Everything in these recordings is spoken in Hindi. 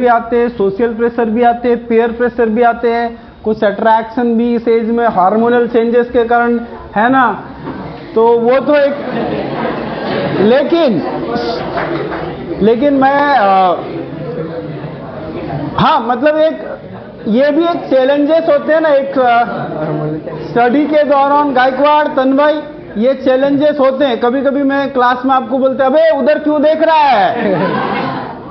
भी आते हैं, सोशल प्रेशर भी आते हैं, पीयर प्रेशर भी आते हैं, कुछ अट्रैक्शन भी इस एज में हार्मोनल चेंजेस के कारण है ना, तो वो तो एक लेकिन मैं हाँ मतलब एक ये भी एक चैलेंजेस होते हैं ना, एक स्टडी के दौरान गायकवाड़ तन्मय ये चैलेंजेस होते हैं। कभी कभी मैं क्लास में आपको बोलते हैं अबे उधर क्यों देख रहा है,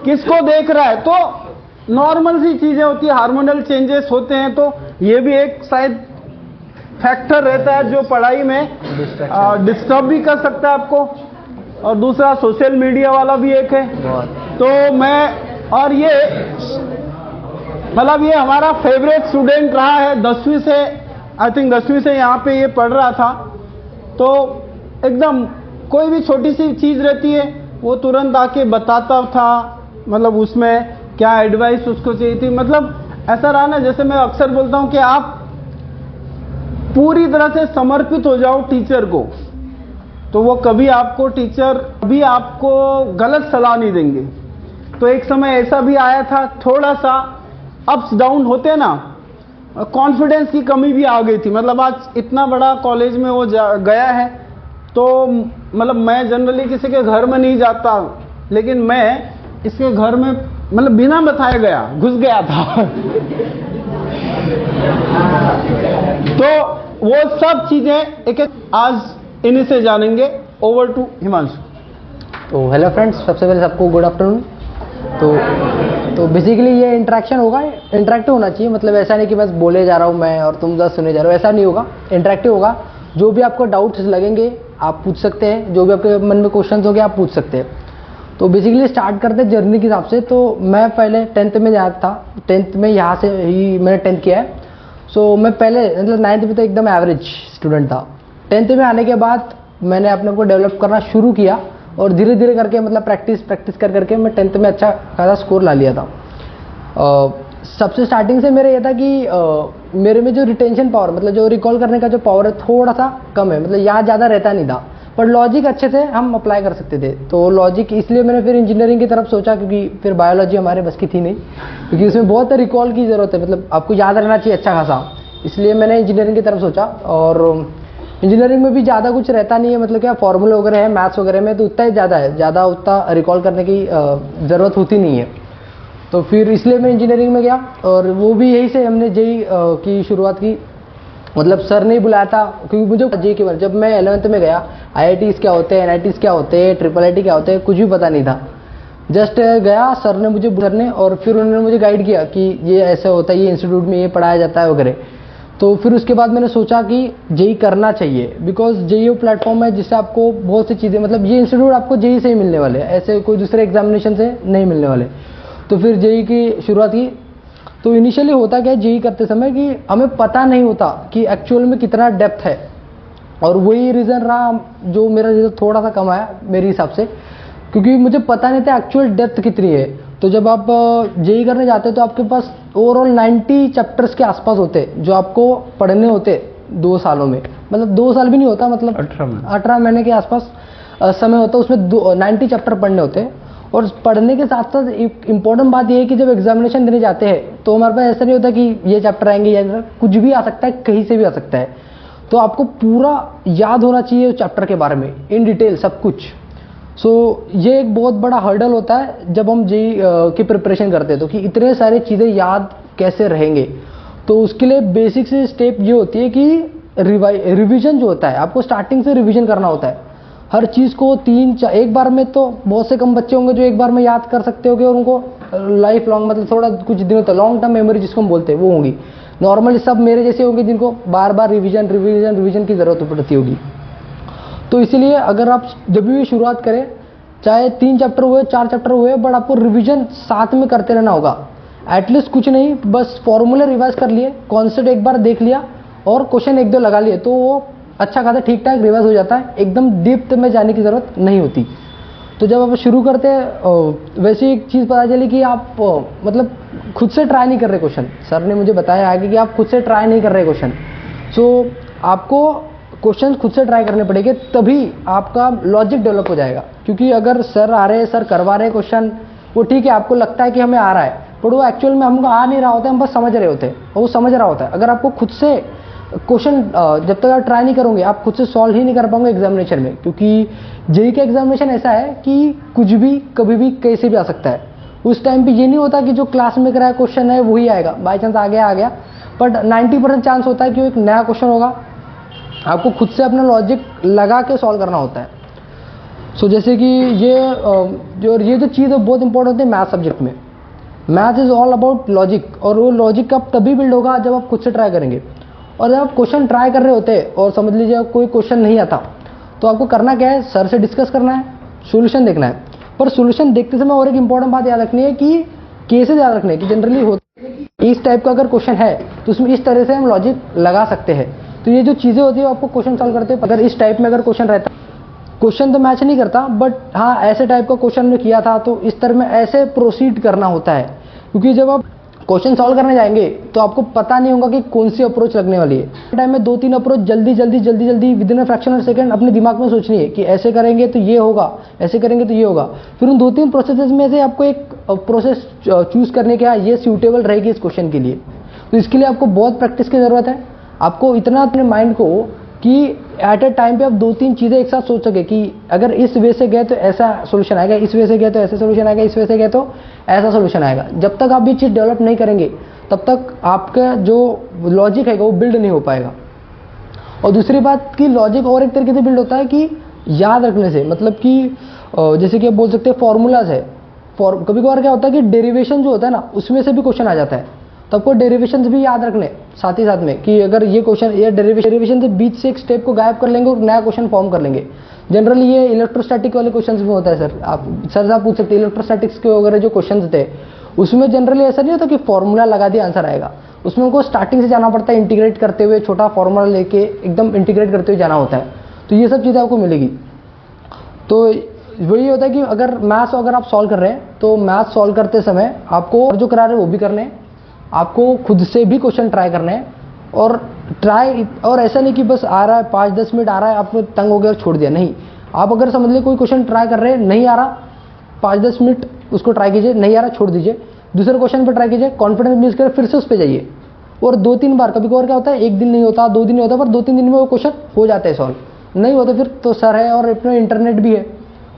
किसको देख रहा है, तो नॉर्मल सी चीजें होती है, हार्मोनल चेंजेस होते हैं, तो ये भी एक शायद फैक्टर रहता है जो पढ़ाई में डिस्टर्ब भी कर सकता है आपको। और दूसरा सोशल मीडिया वाला भी एक है, तो मैं और ये मतलब ये हमारा फेवरेट स्टूडेंट रहा है 10वीं से, आई थिंक 10वीं से यहाँ पे ये पढ़ रहा था, तो एकदम कोई भी छोटी सी चीज रहती है वो तुरंत आके बताता था, मतलब उसमें क्या एडवाइस उसको चाहिए थी। मतलब ऐसा रहा ना, जैसे मैं अक्सर बोलता हूं कि आप पूरी तरह से समर्पित हो जाओ टीचर को, तो वो कभी आपको टीचर कभी आपको गलत सलाह नहीं देंगे। तो एक समय ऐसा भी आया था, थोड़ा सा अप्स डाउन होते ना, कॉन्फिडेंस की कमी भी आ गई थी। मतलब आज इतना बड़ा कॉलेज में वो गया है, तो मतलब मैं जनरली किसी के घर में नहीं जाता, लेकिन मैं इसके घर में मतलब बिना बताए गया, घुस गया था तो वो सब चीजें एक एक आज इन्हीं से जानेंगे। Over to Himanshu. तो हेलो फ्रेंड्स, सबसे पहले सबको गुड आफ्टरनून। तो बेसिकली ये इंटरेक्शन होगा, इंटरेक्टिव होना चाहिए। मतलब ऐसा नहीं कि बस बोले जा रहा हूँ मैं और तुम बस सुने जा रहे हो, ऐसा नहीं होगा, इंटरेक्टिव होगा। जो भी आपको डाउट्स लगेंगे आप पूछ सकते हैं, जो भी आपके मन में क्वेश्चंस होंगे आप पूछ सकते हैं। तो बेसिकली स्टार्ट करते हैं जर्नी के हिसाब से। तो मैं पहले 10th में यहाँ था, 10th में यहाँ से ही मैंने 10th किया है। सो मैं पहले मतलब 9th में तो एकदम एवरेज स्टूडेंट था। 10th में आने के बाद मैंने अपने को डेवलप करना शुरू किया और धीरे धीरे करके मतलब प्रैक्टिस कर करके मैं 10th में अच्छा खासा स्कोर ला लिया था। सबसे स्टार्टिंग से मेरा ये था कि मेरे में जो रिटेंशन पावर, मतलब जो रिकॉल करने का जो पावर है थोड़ा सा कम है, मतलब याद ज़्यादा रहता नहीं था, पर लॉजिक अच्छे से हम अप्लाई कर सकते थे। तो लॉजिक इसलिए मैंने फिर इंजीनियरिंग की तरफ सोचा, क्योंकि फिर बायोलॉजी हमारे बस की थी नहीं, क्योंकि उसमें बहुत रिकॉल की ज़रूरत है, मतलब आपको याद रहना चाहिए अच्छा खासा। इसलिए मैंने इंजीनियरिंग की तरफ सोचा। और इंजीनियरिंग में भी ज़्यादा कुछ रहता नहीं है, मतलब क्या फॉर्मूले वगैरह है मैथ्स वगैरह में, तो उतना ही ज़्यादा है, ज़्यादा उतना रिकॉल करने की ज़रूरत होती नहीं है। तो फिर इसलिए मैं इंजीनियरिंग में गया, और वो भी यही से हमने जेई की शुरुआत की। मतलब सर ने बुलाया था, क्योंकि मुझे जेई के बारे जब मैं 11th में गया, IITs क्या होते हैं, NITs क्या होते हैं, IIIT क्या होते हैं, कुछ भी पता नहीं था। जस्ट गया, सर ने और फिर उन्होंने मुझे गाइड किया कि ये ऐसा होता है, ये इंस्टीट्यूट में ये पढ़ाया जाता है वगैरह। तो फिर उसके बाद मैंने सोचा कि जेई करना चाहिए, बिकॉज जेई वो प्लेटफॉर्म है जिससे आपको बहुत सी चीज़ें, मतलब ये इंस्टीट्यूट आपको जेई से ही मिलने वाले हैं, ऐसे कोई दूसरे एग्जामिनेशन से नहीं मिलने वाले। तो फिर जेई की शुरुआत की। तो इनिशियली होता क्या है जेई करते समय कि हमें पता नहीं होता कि एक्चुअल में कितना डेप्थ है, और वही रीज़न रहा जो मेरा रिजल्ट थोड़ा सा कम आया मेरे हिसाब से, क्योंकि मुझे पता नहीं था एक्चुअल डेप्थ कितनी है। तो जब आप जेई करने जाते हो तो आपके पास ओवरऑल 90 चैप्टर्स के आसपास होते हैं जो आपको पढ़ने होते 2 सालों में, मतलब 2 साल भी नहीं होता, मतलब 18 महीने के आसपास समय होता है, उसमें 90 चैप्टर पढ़ने होते हैं। और पढ़ने के साथ साथ एक इम्पॉर्टेंट बात यह है कि जब एग्जामिनेशन देने जाते हैं तो हमारे पास ऐसा नहीं होता कि ये चैप्टर आएंगे या कुछ भी आ सकता है, कहीं से भी आ सकता है। तो आपको पूरा याद होना चाहिए उस चैप्टर के बारे में इन डिटेल सब कुछ। सो ये एक बहुत बड़ा हर्डल होता है जब हम जेई की प्रिपरेशन करते हैं, तो कि इतने सारे चीज़ें याद कैसे रहेंगे। तो उसके लिए बेसिक से स्टेप ये होती है कि रिवीजन जो होता है, आपको स्टार्टिंग से रिवीजन करना होता है हर चीज़ को। एक बार में तो बहुत से कम बच्चे होंगे जो एक बार में याद कर सकते होंगे, और उनको लाइफ लॉन्ग, मतलब थोड़ा कुछ दिनों तक लॉन्ग टर्म मेमोरी जिसको हम बोलते हैं वो होगी। नॉर्मली सब मेरे जैसे होंगे जिनको बार बार रिवीजन की ज़रूरत पड़ती होगी। तो इसीलिए अगर आप जब भी शुरुआत करें, चाहे 3 चैप्टर हुए 4 चैप्टर हुए, बट आपको रिवीजन साथ में करते रहना होगा। एटलीस्ट कुछ नहीं, बस फॉर्मूले रिवाइज कर लिए, कॉन्सेप्ट एक बार देख लिया और क्वेश्चन 1-2 लगा लिए, तो वो अच्छा खासा ठीक ठाक रिवाइज हो जाता है, एकदम डीप में जाने की ज़रूरत नहीं होती। तो जब आप शुरू करते हैं, वैसे एक चीज़ पता चली कि आप मतलब खुद से ट्राई नहीं कर रहे क्वेश्चन। सर ने मुझे बताया आगे कि आप खुद से ट्राई नहीं कर रहे क्वेश्चन। सो आपको क्वेश्चन खुद से ट्राई करने पड़ेंगे, तभी आपका लॉजिक डेवलप हो जाएगा। क्योंकि अगर सर आ रहे हैं, सर करवा रहे हैं क्वेश्चन, वो ठीक है, आपको लगता है कि हमें आ रहा है, पर वो एक्चुअल में हमको आ नहीं रहा होता है, हम बस समझ रहे होते हैं और वो समझ रहा होता है। अगर आपको खुद से क्वेश्चन जब तक आप ट्राई नहीं करोगे आप खुद से सॉल्व ही नहीं कर पाओगे एग्जामिनेशन में, क्योंकि जेईई का एग्जामिनेशन ऐसा है कि कुछ भी कभी भी कैसे भी आ सकता है। उस टाइम पे ये नहीं होता कि जो क्लास में कराया क्वेश्चन है वही आएगा, बाई चांस आ गया, बट 90% चांस होता है कि वो एक नया क्वेश्चन होगा, आपको खुद से अपना लॉजिक लगा के सॉल्व करना होता है। सो जैसे कि ये जो चीज़ है बहुत इंपॉर्टेंट होती है मैथ सब्जेक्ट में। Math is all about logic, और वो लॉजिक कब तभी बिल्ड होगा जब आप खुद से ट्राई करेंगे। और जब आप क्वेश्चन ट्राई कर रहे होते हैं और समझ लीजिए कोई क्वेश्चन नहीं आता, तो आपको करना क्या है, सर से डिस्कस करना है, सॉल्यूशन देखना है। पर सॉल्यूशन देखते समय और एक इंपॉर्टेंट बात याद रखनी है कि केसेस याद रखने कि जनरली होता है इस टाइप का अगर क्वेश्चन है तो उसमें इस तरह से हम लॉजिक लगा सकते हैं। तो ये जो चीज़ें होती है आपको क्वेश्चन सॉल्व करते हैं, अगर इस टाइप में अगर क्वेश्चन रहता, क्वेश्चन तो मैच नहीं करता, बट हाँ ऐसे टाइप का क्वेश्चन में किया था तो इस तरह में ऐसे प्रोसीड करना होता है। क्योंकि जब आप क्वेश्चन सॉल्व करने जाएंगे तो आपको पता नहीं होगा कि कौन सी अप्रोच लगने वाली है। टाइम में 2-3 अप्रोच जल्दी with in a fraction of second अपने दिमाग में सोचनी है कि ऐसे करेंगे तो ये होगा, ऐसे करेंगे तो ये होगा। फिर उन 2-3 प्रोसेसेस में से आपको एक प्रोसेस चूज करने के ये सूटेबल रहेगी इस क्वेश्चन के लिए। तो इसके लिए आपको बहुत प्रैक्टिस की ज़रूरत है। आपको इतना अपने माइंड को कि एट ए टाइम पे आप 2-3 चीज़ें एक साथ सोच सके कि अगर इस वे से गए तो ऐसा सोल्यूशन आएगा, इस वे से गए तो ऐसा सोल्यूशन आएगा, इस वे से गए तो ऐसा सोल्यूशन आएगा। जब तक आप ये चीज़ डेवलप नहीं करेंगे तब तक आपका जो लॉजिक है वो बिल्ड नहीं हो पाएगा। और दूसरी बात कि लॉजिक और एक तरीके से बिल्ड होता है कि याद रखने से, मतलब कि जैसे कि आप बोल सकते हैं फॉर्मूलाज है। कभी कभार क्या होता है कि डेरिवेशन जो होता है ना उसमें से भी क्वेश्चन आ जाता है, तो आपको डेरिवेशन भी याद रखने साथ ही साथ में कि अगर ये क्वेश्चन ये डेरिवेशन से बीच से एक स्टेप को गायब कर लेंगे और नया क्वेश्चन फॉर्म कर लेंगे। जनरली ये इलेक्ट्रोस्टैटिक वाले क्वेश्चंस में होता है सर। आप पूछ सकते हैं इलेक्ट्रोस्टैटिक्स के वगैरह जो क्वेश्चंस थे उसमें जनरली ऐसा नहीं होता कि फॉर्मूला लगा दिया आंसर आएगा। उसमें उनको स्टार्टिंग से जाना पड़ता है, इंटीग्रेट करते हुए छोटा फॉर्मूला लेके एकदम इंटीग्रेट करते हुए जाना होता है। तो ये सब चीज़ें आपको मिलेगी। तो वही होता है कि अगर मैथ्स अगर आप सॉल्व कर रहे हैं तो मैथ्स सॉल्व करते समय आपको जो करा रहे हैं वो भी करने हैं, आपको खुद से भी क्वेश्चन ट्राई करने हैं। और ऐसा नहीं कि बस आ रहा है 5-10 मिनट आ रहा है आपने तंग हो गया और छोड़ दिया, नहीं। आप अगर समझ लीजिए कोई क्वेश्चन ट्राई कर रहे हैं, नहीं आ रहा, 5-10 मिनट उसको ट्राई कीजिए, नहीं आ रहा छोड़ दीजिए, दूसरे क्वेश्चन पर ट्राई कीजिए, कॉन्फिडेंस मिल कर फिर से उस पर जाइए। और 2-3 बार, कभी कभार क्या होता है 1 दिन नहीं होता, 2 दिन नहीं होता, पर 2-3 दिन में वो क्वेश्चन हो जाता है सॉल्व। नहीं होता फिर तो सर है और अपना इंटरनेट भी है।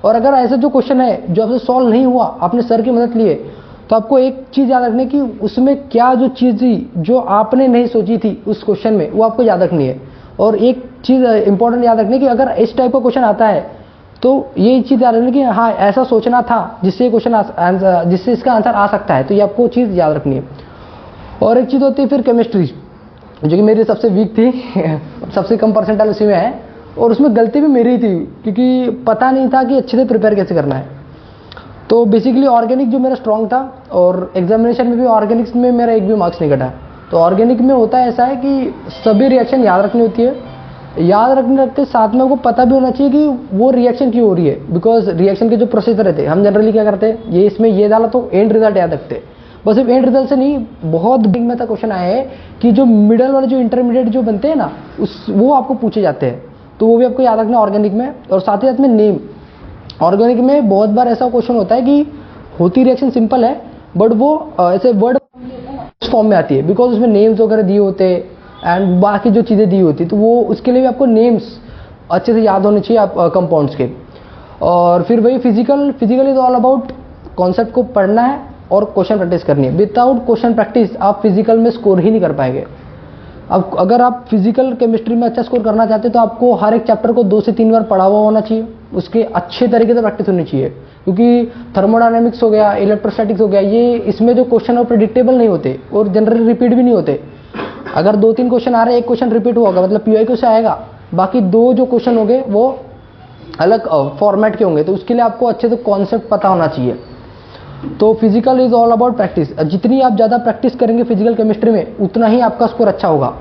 और अगर ऐसा जो क्वेश्चन है जो आपसे सॉल्व नहीं हुआ, आपने सर की मदद ली है, तो आपको एक चीज़ याद रखनी है कि उसमें क्या जो चीज़ थी जो आपने नहीं सोची थी उस क्वेश्चन में, वो आपको याद रखनी है। और एक चीज़ इंपॉर्टेंट याद रखनी है कि अगर इस टाइप का क्वेश्चन आता है तो ये चीज़ याद रखनी कि हाँ ऐसा सोचना था जिससे क्वेश्चन जिससे इसका आंसर आ सकता है। तो ये आपको चीज़ याद रखनी है। और एक चीज़ होती है फिर केमिस्ट्री, जो कि मेरी सबसे वीक थी सबसे कम परसेंटाइल उसी में है, और उसमें गलती भी मेरी थी क्योंकि पता नहीं था कि अच्छे से प्रिपेयर कैसे करना है। तो बेसिकली ऑर्गेनिक जो मेरा स्ट्रॉन्ग था, और एग्जामिनेशन में भी ऑर्गेनिक्स में मेरा एक भी मार्क्स नहीं कटा। तो ऑर्गेनिक में होता है ऐसा है कि सभी रिएक्शन याद रखनी होती है, याद रखते साथ में आपको पता भी होना चाहिए कि वो रिएक्शन क्यों हो रही है। बिकॉज रिएक्शन के जो प्रोसीजर रहते हैं, हम जनरली क्या करते हैं, ये इसमें ये डाला तो एंड रिजल्ट याद रखते हैं। बस सिर्फ एंड रिजल्ट से नहीं, बहुत बिग में तक क्वेश्चन आए हैं कि जो मिडल वाले जो इंटरमीडिएट जो बनते हैं ना वो आपको पूछे जाते हैं। तो वो भी आपको याद रखना ऑर्गेनिक में। और साथ ही साथ में नेम, ऑर्गेनिक में बहुत बार ऐसा क्वेश्चन होता है कि होती रिएक्शन सिंपल है बट वो ऐसे वर्ड फॉर्म में आती है, बिकॉज उसमें नेम्स वगैरह दिए होते हैं एंड बाकी जो चीज़ें दी होती है, तो वो उसके लिए भी आपको नेम्स अच्छे से याद होने चाहिए आप कंपाउंड्स के। और फिर वही physical is all about concept को पढ़ना है और क्वेश्चन प्रैक्टिस करनी है। विदाउट क्वेश्चन प्रैक्टिस आप फिजिकल में स्कोर ही नहीं कर पाएंगे। अब अगर आप फिजिकल केमिस्ट्री में अच्छा स्कोर करना चाहते हैं तो आपको हर एक चैप्टर को 2 से 3 बार पढ़ा हुआ होना चाहिए, उसके अच्छे तरीके से प्रैक्टिस होनी चाहिए। क्योंकि थर्मोडायनेमिक्स हो गया, इलेक्ट्रोस्टैटिक्स हो गया, ये इसमें जो क्वेश्चन है प्रेडिक्टेबल नहीं होते और जनरली रिपीट भी नहीं होते। अगर 2-3 क्वेश्चन आ रहे हैं, एक क्वेश्चन रिपीट हुआ होगा मतलब PYQ से आएगा, बाकी 2 जो क्वेश्चन होंगे वो अलग फॉर्मेट के होंगे। तो उसके लिए आपको अच्छे से कॉन्सेप्ट पता होना चाहिए। तो physical is all about practice. जितनी आप ज़्यादा प्रैक्टिस करेंगे फिजिकल केमिस्ट्री में उतना ही आपका स्कोर अच्छा होगा।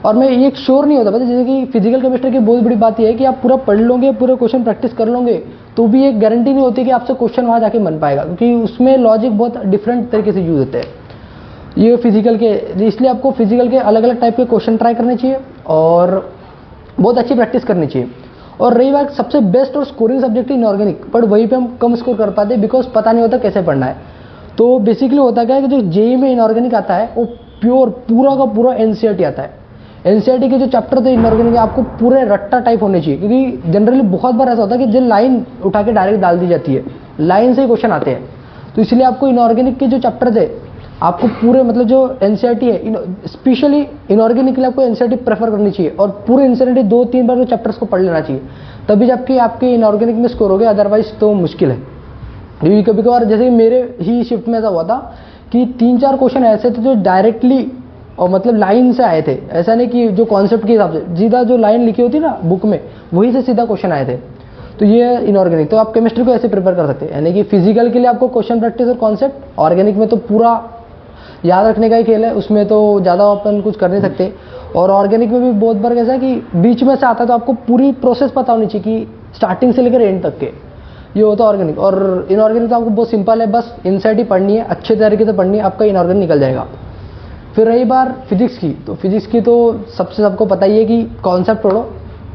और मैं ये श्योर नहीं होता, पता जैसे कि फिजिकल केमिस्ट्री की बहुत बड़ी बात यह है कि आप पूरा पढ़ लोगे, पूरे क्वेश्चन प्रैक्टिस कर लोगे, तो भी एक गारंटी नहीं होती कि आपसे क्वेश्चन वहाँ जाके बन पाएगा, क्योंकि उसमें लॉजिक बहुत डिफरेंट तरीके से यूज होते हैं ये फिजिकल के। इसलिए आपको फिजिकल के अलग अलग टाइप के क्वेश्चन ट्राई करने चाहिए और बहुत अच्छी प्रैक्टिस करनी चाहिए। और रही बात सबसे बेस्ट और scoring subject in organic, but वहीं पे हम कम स्कोर कर पाते बिकॉज पता नहीं होता कैसे पढ़ना है। तो बेसिकली होता क्या है कि जो जेई में इनऑर्गेनिक आता है वो प्योर पूरा का पूरा एनसीईआरटी आता है। एनसीईआरटी के जो चैप्टर थे इनऑर्गेनिक आपको पूरे रट्टा टाइप होने चाहिए, क्योंकि जनरली बहुत बार ऐसा होता है कि जो लाइन उठा के डायरेक्ट डाल दी जाती है, लाइन से ही क्वेश्चन आते हैं। तो इसलिए आपको इनऑर्गेनिक के जो चैप्टर थे आपको पूरे मतलब जो एनसीईआरटी है स्पेशली इनऑर्गेनिक के लिए आपको एनसीईआरटी प्रेफर करनी चाहिए और पूरे एनसीईआरटी 2-3 बार वो चैप्टर्स को पढ़ लेना चाहिए, तभी जबकि आपके इनऑर्गेनिक में स्कोर हो गया, अदरवाइज तो मुश्किल है। क्योंकि कभी कभार जैसे मेरे ही शिफ्ट में ऐसा हुआ था कि 3-4 क्वेश्चन ऐसे थे जो डायरेक्टली और मतलब लाइन से आए थे, ऐसा नहीं कि जो कॉन्सेप्ट के हिसाब से सीधा जो लाइन लिखी होती ना बुक में वही से सीधा क्वेश्चन आए थे। तो ये इनऑर्गेनिक, तो आप केमिस्ट्री को ऐसे प्रिपेयर कर सकते हैं, यानी कि फिजिकल के लिए आपको क्वेश्चन प्रैक्टिस और कॉन्सेप्ट, ऑर्गेनिक में तो पूरा याद रखने का ही खेल है, उसमें तो ज़्यादा अपन कुछ कर नहीं सकते। और ऑर्गेनिक में भी बहुत बार कैसा है कि बीच में से आता है तो आपको पूरी प्रोसेस पता होनी चाहिए कि स्टार्टिंग से लेकर एंड तक के, ये होता है ऑर्गेनिक। और इनऑर्गेनिक तो आपको बहुत सिंपल है, बस इनसाइट ही पढ़नी है, अच्छे तरीके से पढ़नी है, आपका इनऑर्गेनिक निकल जाएगा। फिर रही बार फिजिक्स की, तो फिजिक्स की तो सबसे सबको पता ही है कि कॉन्सेप्ट पढ़ो,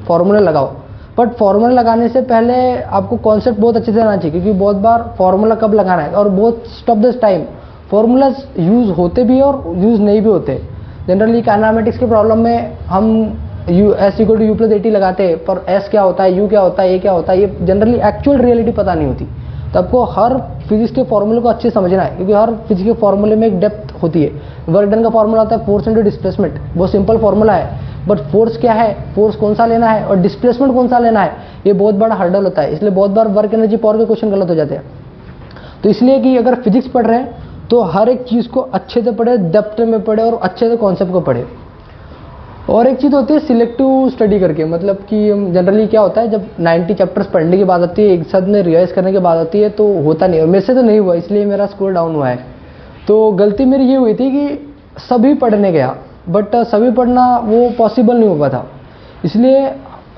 फॉर्मूला लगाओ, बट फॉर्मूला लगाने से पहले आपको कॉन्सेप्ट बहुत अच्छे से आना चाहिए, क्योंकि बहुत बार फॉर्मूला कब लगाना है और बहुत stop this time formulas use होते भी और यूज नहीं भी होते। जनरली काइनेमेटिक्स के प्रॉब्लम में हम S equal to U plus 80 लगाते हैं, पर एस क्या होता है, यू क्या होता है, ए क्या होता है, ये जनरली एक्चुअल रियलिटी पता नहीं होती। तो आपको हर फिजिक्स के फॉर्मूले को अच्छे समझना है, क्योंकि हर फिजिक्स के फॉर्मूले में एक डेप्थ होती है। वर्क डन का फॉर्मूला होता है फोर्स इंटू डिस्प्लेसमेंट, बहुत सिंपल फॉर्मूला है, बट फोर्स क्या है, फोर्स कौन सा लेना है और डिस्प्लेसमेंट कौन सा लेना है, ये बहुत बड़ा हर्डल होता है। इसलिए बहुत बार वर्क एनर्जी पावर के क्वेश्चन गलत हो जाते हैं। तो इसलिए कि अगर फिजिक्स पढ़ रहे हैं तो हर एक चीज़ को अच्छे से पढ़े, डेप्थ में पढ़े और अच्छे से कॉन्सेप्ट को पढ़े। और एक चीज़ होती है सिलेक्टिव स्टडी करके, मतलब कि जनरली क्या होता है जब 90 चैप्टर्स पढ़ने की बात आती है, एक साथ में रिवाइज करने की बात आती है तो होता नहीं, और मेरे से तो नहीं हुआ, इसलिए मेरा स्कोर डाउन हुआ है। तो गलती मेरी ये हुई थी कि सभी पढ़ने गया, बट सभी पढ़ना वो पॉसिबल नहीं हो पाता। इसलिए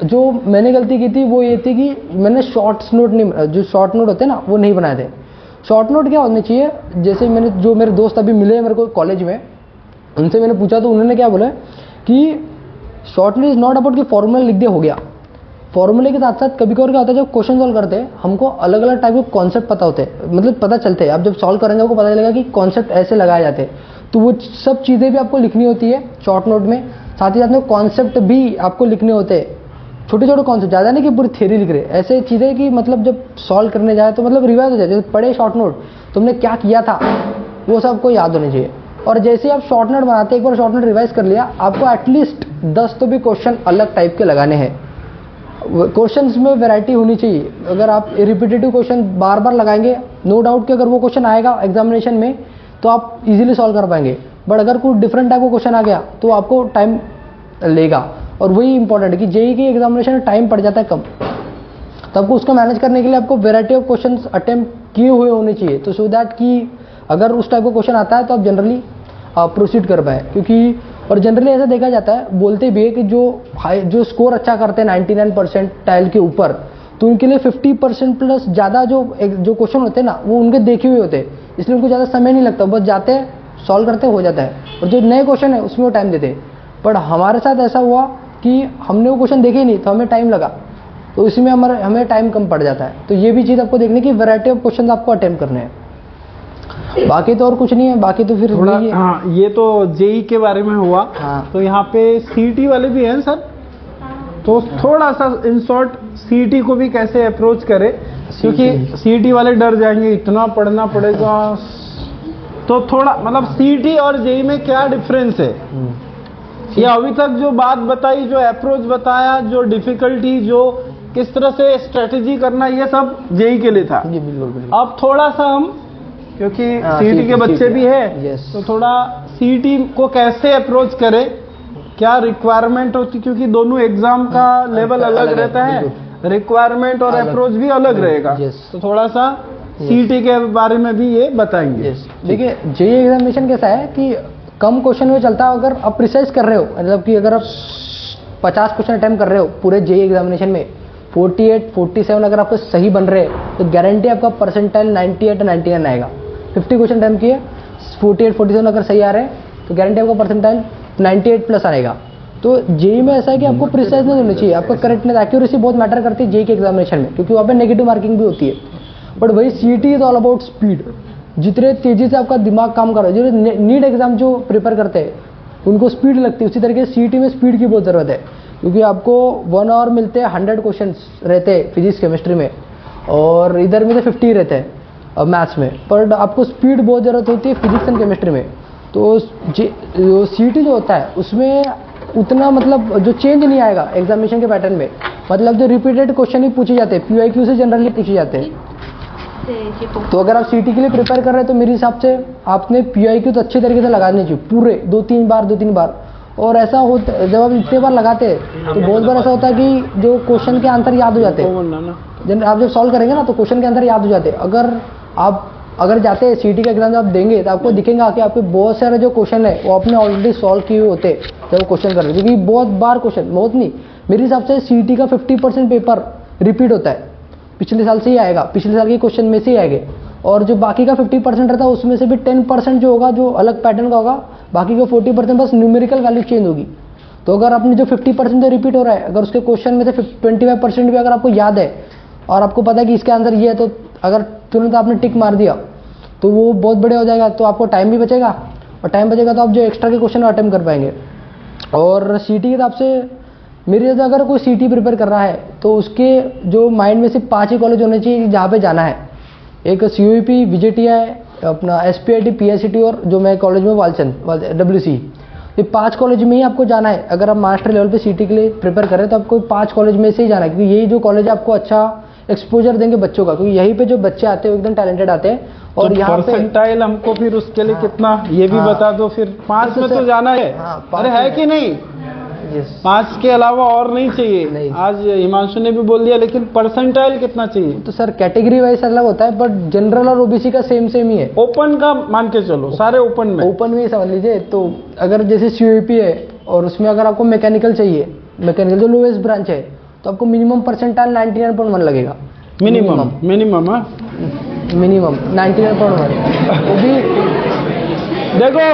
जो मैंने गलती की थी वो ये थी कि मैंने शॉर्ट्स नोट नहीं, जो शॉर्ट नोट होते हैं ना वो नहीं बनाए थे। शॉर्ट नोट क्या होने चाहिए, जैसे मैंने जो मेरे दोस्त अभी मिले मेरे को कॉलेज में, उनसे मैंने पूछा तो उन्होंने क्या बोला कि short note is not about कि फॉर्मूला लिख दिया हो गया। फॉर्मूले के साथ साथ कभी कभी क्या होता है जब क्वेश्चन सॉल्व करते हैं हमको अलग अलग टाइप के कॉन्सेप्ट पता होते हैं, मतलब पता चलते हैं। आप जब सॉल्व करेंगे आपको पता चलेगा कि कॉन्सेप्ट ऐसे लगाए जाते हैं, तो वो सब चीज़ें भी आपको लिखनी होती है शॉर्ट नोट में। साथ ही साथ में कॉन्सेप्ट भी आपको लिखने होते हैं, छोटे छोटे कॉन्सेप्ट, ज़्यादा नहीं कि पूरी थ्योरी लिख रहे, ऐसे चीज़ें कि मतलब जब सॉल्व करने जाए तो मतलब रिवाइज हो जाए। जैसे पढ़े शॉर्ट नोट, तुमने क्या किया था वो सब आपको याद होने चाहिए। और जैसे आप शॉर्ट नोट बनाते हैं, एक बार शॉर्ट नोट रिवाइज कर लिया, आपको एटलीस्ट 10 तो भी क्वेश्चन अलग टाइप के लगाने हैं। क्वेश्चंस में वैरायटी होनी चाहिए। अगर आप रिपीटेटिव क्वेश्चन बार बार लगाएंगे, नो डाउट कि अगर वो क्वेश्चन आएगा एग्जामिनेशन में तो आप इजीली सॉल्व कर पाएंगे, बट अगर कोई डिफरेंट टाइप का क्वेश्चन आ गया तो आपको टाइम लेगा। और वही इंपॉर्टेंट है कि जेईई के एग्जामिनेशन में टाइम पड़ जाता है कम, तो आपको उसको मैनेज करने के लिए आपको वैरायटी ऑफ क्वेश्चंस अटेम्प्ट किए हुए होने चाहिए, तो सो दैट कि अगर उस टाइप का क्वेश्चन आता है तो आप जनरली प्रोसीड कर पाए। क्योंकि और जनरली ऐसा देखा जाता है, बोलते भी है कि जो स्कोर अच्छा करते हैं 99% टाइल के ऊपर, तो उनके लिए 50% प्लस ज़्यादा जो क्वेश्चन होते हैं ना वो उनके देखे हुए होते हैं, इसलिए उनको ज़्यादा समय नहीं लगता, बस जाते हैं सॉल्व करते हो जाता है। और जो नए क्वेश्चन है उसमें वो टाइम देते हैं। बट हमारे साथ ऐसा हुआ कि हमने वो क्वेश्चन देखे ही नहीं, तो हमें टाइम लगा, तो इसमें हमें टाइम कम पड़ जाता है। तो ये भी चीज़ आपको देखने की वैरायटी ऑफ क्वेश्चन आपको अटेम्प्ट करने हैं, बाकी तो और कुछ नहीं है। बाकी तो फिर हाँ, ये तो जेई के बारे में हुआ। हाँ। तो यहाँ पे सीईटी वाले भी हैं सर, तो थोड़ा सा इन शॉर्ट सीईटी को भी कैसे अप्रोच करें, क्योंकि सीईटी वाले डर जाएंगे इतना पढ़ना पड़ेगा, तो थोड़ा मतलब सीईटी और जेई में क्या डिफरेंस है, ये अभी तक जो बात बताई, जो अप्रोच बताया, जो डिफिकल्टी, जो किस तरह से स्ट्रेटेजी करना, ये सब जेई के लिए था। जी बिल्कुल बिल्कुल। अब थोड़ा सा हम, क्योंकि सीईटी के बच्चे भी है, तो थोड़ा सीईटी को कैसे अप्रोच करें, क्या रिक्वायरमेंट होती, क्योंकि दोनों एग्जाम का लेवल अलग रहता है, रिक्वायरमेंट और अप्रोच भी अलग रहेगा, तो थोड़ा सा सीईटी के बारे में भी ये बताएंगे। देखिए जेईई एग्जामिनेशन कैसा है कि कम क्वेश्चन में चलता है। अगर आप प्रिसाइज कर रहे हो, मतलब कि अगर आप 50 क्वेश्चन अटेम्प्ट कर रहे हो पूरे जेईई एग्जामिनेशन में, 48, 47 अगर आपको सही बन रहे हैं तो गारंटी आपका परसेंटाइल 98 या 99 आएगा। 50 क्वेश्चन अटेम्प्ट किए, 48, 47 अगर सही आ रहे हैं तो गारंटी आपका परसेंटाइल 98 प्लस आएगा। तो जेईई में ऐसा है कि आपको प्रिसाइजनेस होनी चाहिए, आपको करेक्टनेस, एक्यूरेसी बहुत मैटर करती है जेईई के एग्जामिनेशन में, क्योंकि वहाँ पे नेगेटिव मार्किंग भी होती है। बट वही CET is all about speed, जितने तेजी से आपका दिमाग काम कर रहा है, जो नीट एग्जाम जो प्रिपेयर करते हैं उनको स्पीड लगती है, उसी तरीके से सीईटी में स्पीड की बहुत ज़रूरत है, क्योंकि आपको 1 आवर मिलते हैं, 100 क्वेश्चन रहते हैं फिजिक्स केमिस्ट्री में, और इधर में तो 50 रहते हैं मैथ्स में, पर आपको स्पीड बहुत ज़रूरत होती है फिजिक्स एंड केमिस्ट्री में। तो जो सीईटी जो होता है उसमें उतना मतलब जो चेंज नहीं आएगा एग्जामिनेशन के पैटर्न में, मतलब जो रिपीटेड क्वेश्चन ही पूछे जाते हैं, पीआईक्यू से जनरली पूछे जाते हैं। तो अगर आप सीईटी के लिए प्रिपेयर कर रहे हैं तो मेरे हिसाब से आपने पीआईक्यू तो अच्छे तरीके से लगाने चाहिए, पूरे 2-3 बार। और ऐसा होता जब आप इतने बार लगाते हैं तो बहुत बार ऐसा होता है कि जो क्वेश्चन के आंसर याद हो जाते हैं, आप जब सॉल्व करेंगे ना तो क्वेश्चन के आंसर याद हो जाते हैं। अगर जाते हैं सीईटी का एग्जाम जब आप देंगे तो आपको दिखेगा कि आपके बहुत सारे जो क्वेश्चन है वो आपने ऑलरेडी सॉल्व किए हुए होते जब वो क्वेश्चन कर रहे हैं, क्योंकि बहुत बार क्वेश्चन, बहुत नहीं, मेरे हिसाब से सीईटी का 50% पेपर रिपीट होता है, पिछले साल से ही आएगा, पिछले साल के क्वेश्चन में से ही आएंगे, और जो बाकी का 50% रहता है उसमें से भी 10% जो होगा जो अलग पैटर्न का होगा, बाकी का 40% बस न्यूमेरिकल वैल्यू चेंज होगी। तो अगर आपने जो 50% जो रिपीट हो रहा है, अगर उसके क्वेश्चन में से 25% भी अगर आपको याद है और आपको पता है कि इसका आंसर ये है, तो अगर तुरंत आपने टिक मार दिया तो वो बहुत बढ़िया हो जाएगा, तो आपको टाइम भी बचेगा, और टाइम बचेगा तो आप जो एक्स्ट्रा के क्वेश्चन अटेम्प्ट कर पाएंगे। और सीईटी के हिसाब से मेरे जैसे अगर कोई सीईटी प्रिपेयर कर रहा है तो उसके जो माइंड में सिर्फ 5 ही कॉलेज होने चाहिए जहाँ पे जाना है, एक सीयूईपी, विजेटीआई, अपना एसपीआईटी, पीआईसीटी, और जो मैं कॉलेज में वालचंद डब्ल्यूसी, ये 5 कॉलेज में ही आपको जाना है। अगर आप मास्टर लेवल पे सीईटी के लिए प्रिपेयर कर रहे हैं तो आपको 5 कॉलेज में से ही जाना है, क्योंकि यही जो कॉलेज आपको अच्छा एक्सपोजर देंगे बच्चों का, क्योंकि यहीं पे जो बच्चे आते हैं वो एकदम टैलेंटेड आते हैं। और तो यहाँ पे परसेंटाइल हमको फिर उसके लिए कितना ये भी बता दो, फिर 5 में तो जाना है। अरे है कि नहीं, 5 के अलावा और नहीं चाहिए। नहीं। आज हिमांशु ने भी बोल दिया, लेकिन परसेंटाइल कितना चाहिए? तो सर कैटेगरी वाइज अलग होता है, बट जनरल और ओबीसी का सेम ही है। ओपन का मान के चलो, सारे ओपन में। ओपन में ही समझ लीजिए, तो अगर जैसे सीयूईपी है और उसमें अगर आपको मैकेनिकल चाहिए, मैकेनिकल जो लोएस्ट ब्रांच है, तो आपको मिनिमम परसेंटाइल 99.1 लगेगा। मिनिमम हाँ? मिनिमम 99.1। वो भी देखो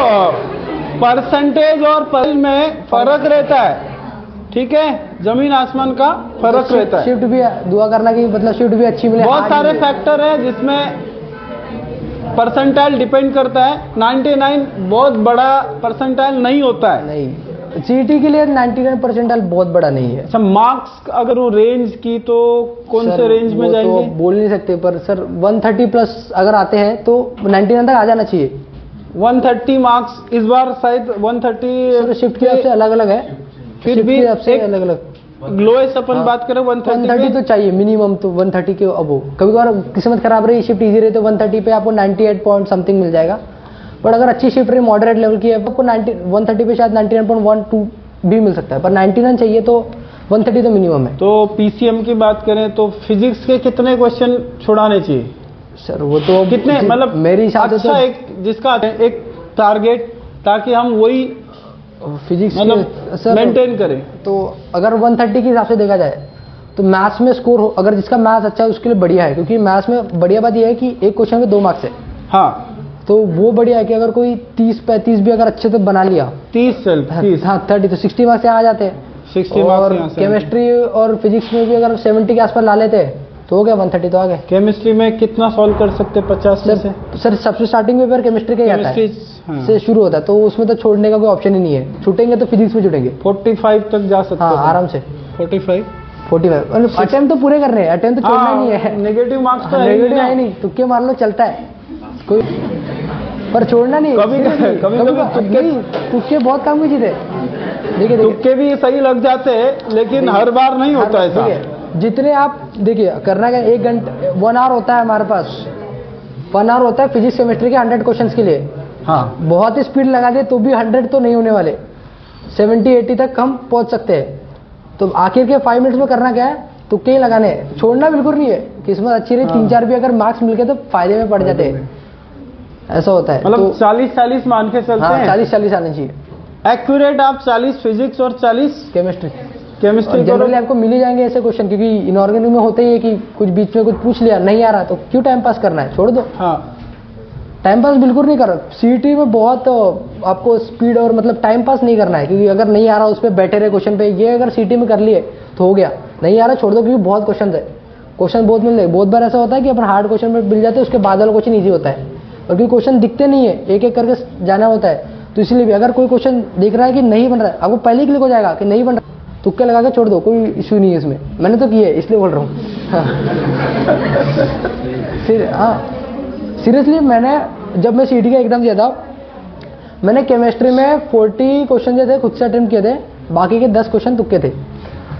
परसेंटेज और परसेंटेज में फर्क रहता है, ठीक है, जमीन आसमान का फर्क रहता है। शिफ्ट भी दुआ करना कि मतलब शिफ्ट भी अच्छी मिले। बहुत सारे फैक्टर है जिसमें परसेंटाइल डिपेंड करता है। 99 बहुत बड़ा परसेंटाइल नहीं होता है। नहीं, सीईटी के लिए 99 परसेंटाइल बहुत बड़ा नहीं है। अच्छा, मार्क्स अगर वो रेंज की तो कौन से रेंज में जाएंगे? तो बोल नहीं सकते, पर सर 130 प्लस अगर आते हैं तो 99 तक आ जाना चाहिए। 130 मार्क्स इस बार शायद 130 शिफ्ट के हिसाब से अलग अलग है, फिर भी अलग अलग लोएस्ट अपन बात करें 130 तो चाहिए मिनिमम, तो 130 के अब कभी कभार किस्मत खराब रही, शिफ्ट इजी रही तो 130 पे आपको 98 पॉइंट समथिंग मिल जाएगा। बट अगर अच्छी शिफ्ट रही, मॉडरेट लेवल की है, आपको 130 पे शायद 99.12 भी मिल सकता है, पर 99 चाहिए तो 130 तो मिनिमम है। तो पीसीएम की बात करें तो फिजिक्स के कितने क्वेश्चन छुड़ाने चाहिए सर? वो तो कितने, मतलब मेरी हिसाब से अच्छा एक जिसका एक टारगेट, ताकि हम वही फिजिक्स मतलब मेंटेन करें। तो अगर 130 के हिसाब से देखा जाए तो मैथ्स में स्कोर हो, अगर जिसका मैथ्स अच्छा है उसके लिए बढ़िया है, क्योंकि मैथ्स में बढ़िया बात यह है कि एक क्वेश्चन में 2 मार्क्स है। हाँ, तो वो बढ़िया है कि अगर कोई 30-35 भी अगर अच्छे से बना लिया, 30 हाँ 30, तो 60 मार्क्स आ जाते हैं। 60 और मार्क्स। केमिस्ट्री और फिजिक्स में भी अगर 70 के आसपास ला लेते हैं तो हो गया, 130 तो आ गए। केमिस्ट्री में कितना सॉल्व कर सकते? 50 में से? सर सबसे स्टार्टिंग में पेपर केमिस्ट्री का ही आता है, हाँ। से शुरू होता है, तो उसमें तो छोड़ने का कोई ऑप्शन ही नहीं है। छूटेंगे तो फिजिक्स में छूटेंगे 45 तक जा सकते हाँ हैं आराम से। 45 अटेम्प्ट तो पूरे करने हैं, अटेम्प्ट तो छोड़ना ही नहीं है। नेगेटिव मार्क्स तो नेगेटिव है नहीं, तुक्के मार लो चलता है कोई, पर छोड़ना नहीं। कभी तुक्के बहुत कम की चीज है। देखिए तुक्के भी सही लग जाते हैं, लेकिन हर बार नहीं होता ऐसा। जितने आप देखिए करना क्या, 1 घंटे 1 आवर होता है हमारे पास, 1 आवर होता है फिजिक्स केमिस्ट्री के 100 क्वेश्चंस के लिए। हाँ, बहुत ही स्पीड लगा दे तो भी 100 तो नहीं होने वाले, 70-80 तक हम पहुंच सकते हैं। तो आखिर के 5 मिनट्स में करना क्या है, तुक्के ही लगाने हैं, छोड़ना बिल्कुल नहीं है। किस्मत अच्छी रही, 3-4 भी अगर मार्क्स मिल गए तो फायदे में पड़ जाते हैं, ऐसा होता है। मतलब 40-40 मान के चलते हैं। 40-40 आने चाहिए एक्यूरेट। आप 40 फिजिक्स और 40 केमिस्ट्री जनरली आपको मिल ही जाएंगे ऐसे क्वेश्चन, क्योंकि इनऑर्गेनिक में होते ही है कि कुछ बीच में कुछ पूछ लिया, नहीं आ रहा तो क्यों टाइम पास करना है, छोड़ दो। हाँ, टाइम पास बिल्कुल नहीं करो। सीईटी में बहुत आपको स्पीड और मतलब टाइम पास नहीं करना है, क्योंकि अगर नहीं आ रहा उस पर बैठे रहे क्वेश्चन पे, ये अगर सीईटी में कर लिए तो हो गया, नहीं आ रहा छोड़ दो, क्योंकि बहुत क्वेश्चन है, क्वेश्चन बहुत मिल रहे। बहुत बार ऐसा होता है कि अपन हार्ड क्वेश्चन में मिल जाते हैं, उसके बाद वाला क्वेश्चन ईजी होता है, और क्योंकि क्वेश्चन दिखते नहीं है, एक एक करके जाना होता है, तो इसलिए भी अगर कोई क्वेश्चन दिख रहा है कि नहीं बन रहा है, आपको पहले ही क्लिक हो जाएगा कि नहीं बन रहा, तुक्के लगा के छोड़ दो, कोई इशू नहीं है इसमें। मैंने तो किया है इसलिए बोल रहा हूँ। फिर हाँ सीरियसली, मैंने जब मैं सीटी का एग्जाम दिया था, मैंने केमिस्ट्री में 40 क्वेश्चन जो थे खुद से अटेम्प्ट किए थे, बाकी के 10 क्वेश्चन तुक्के थे।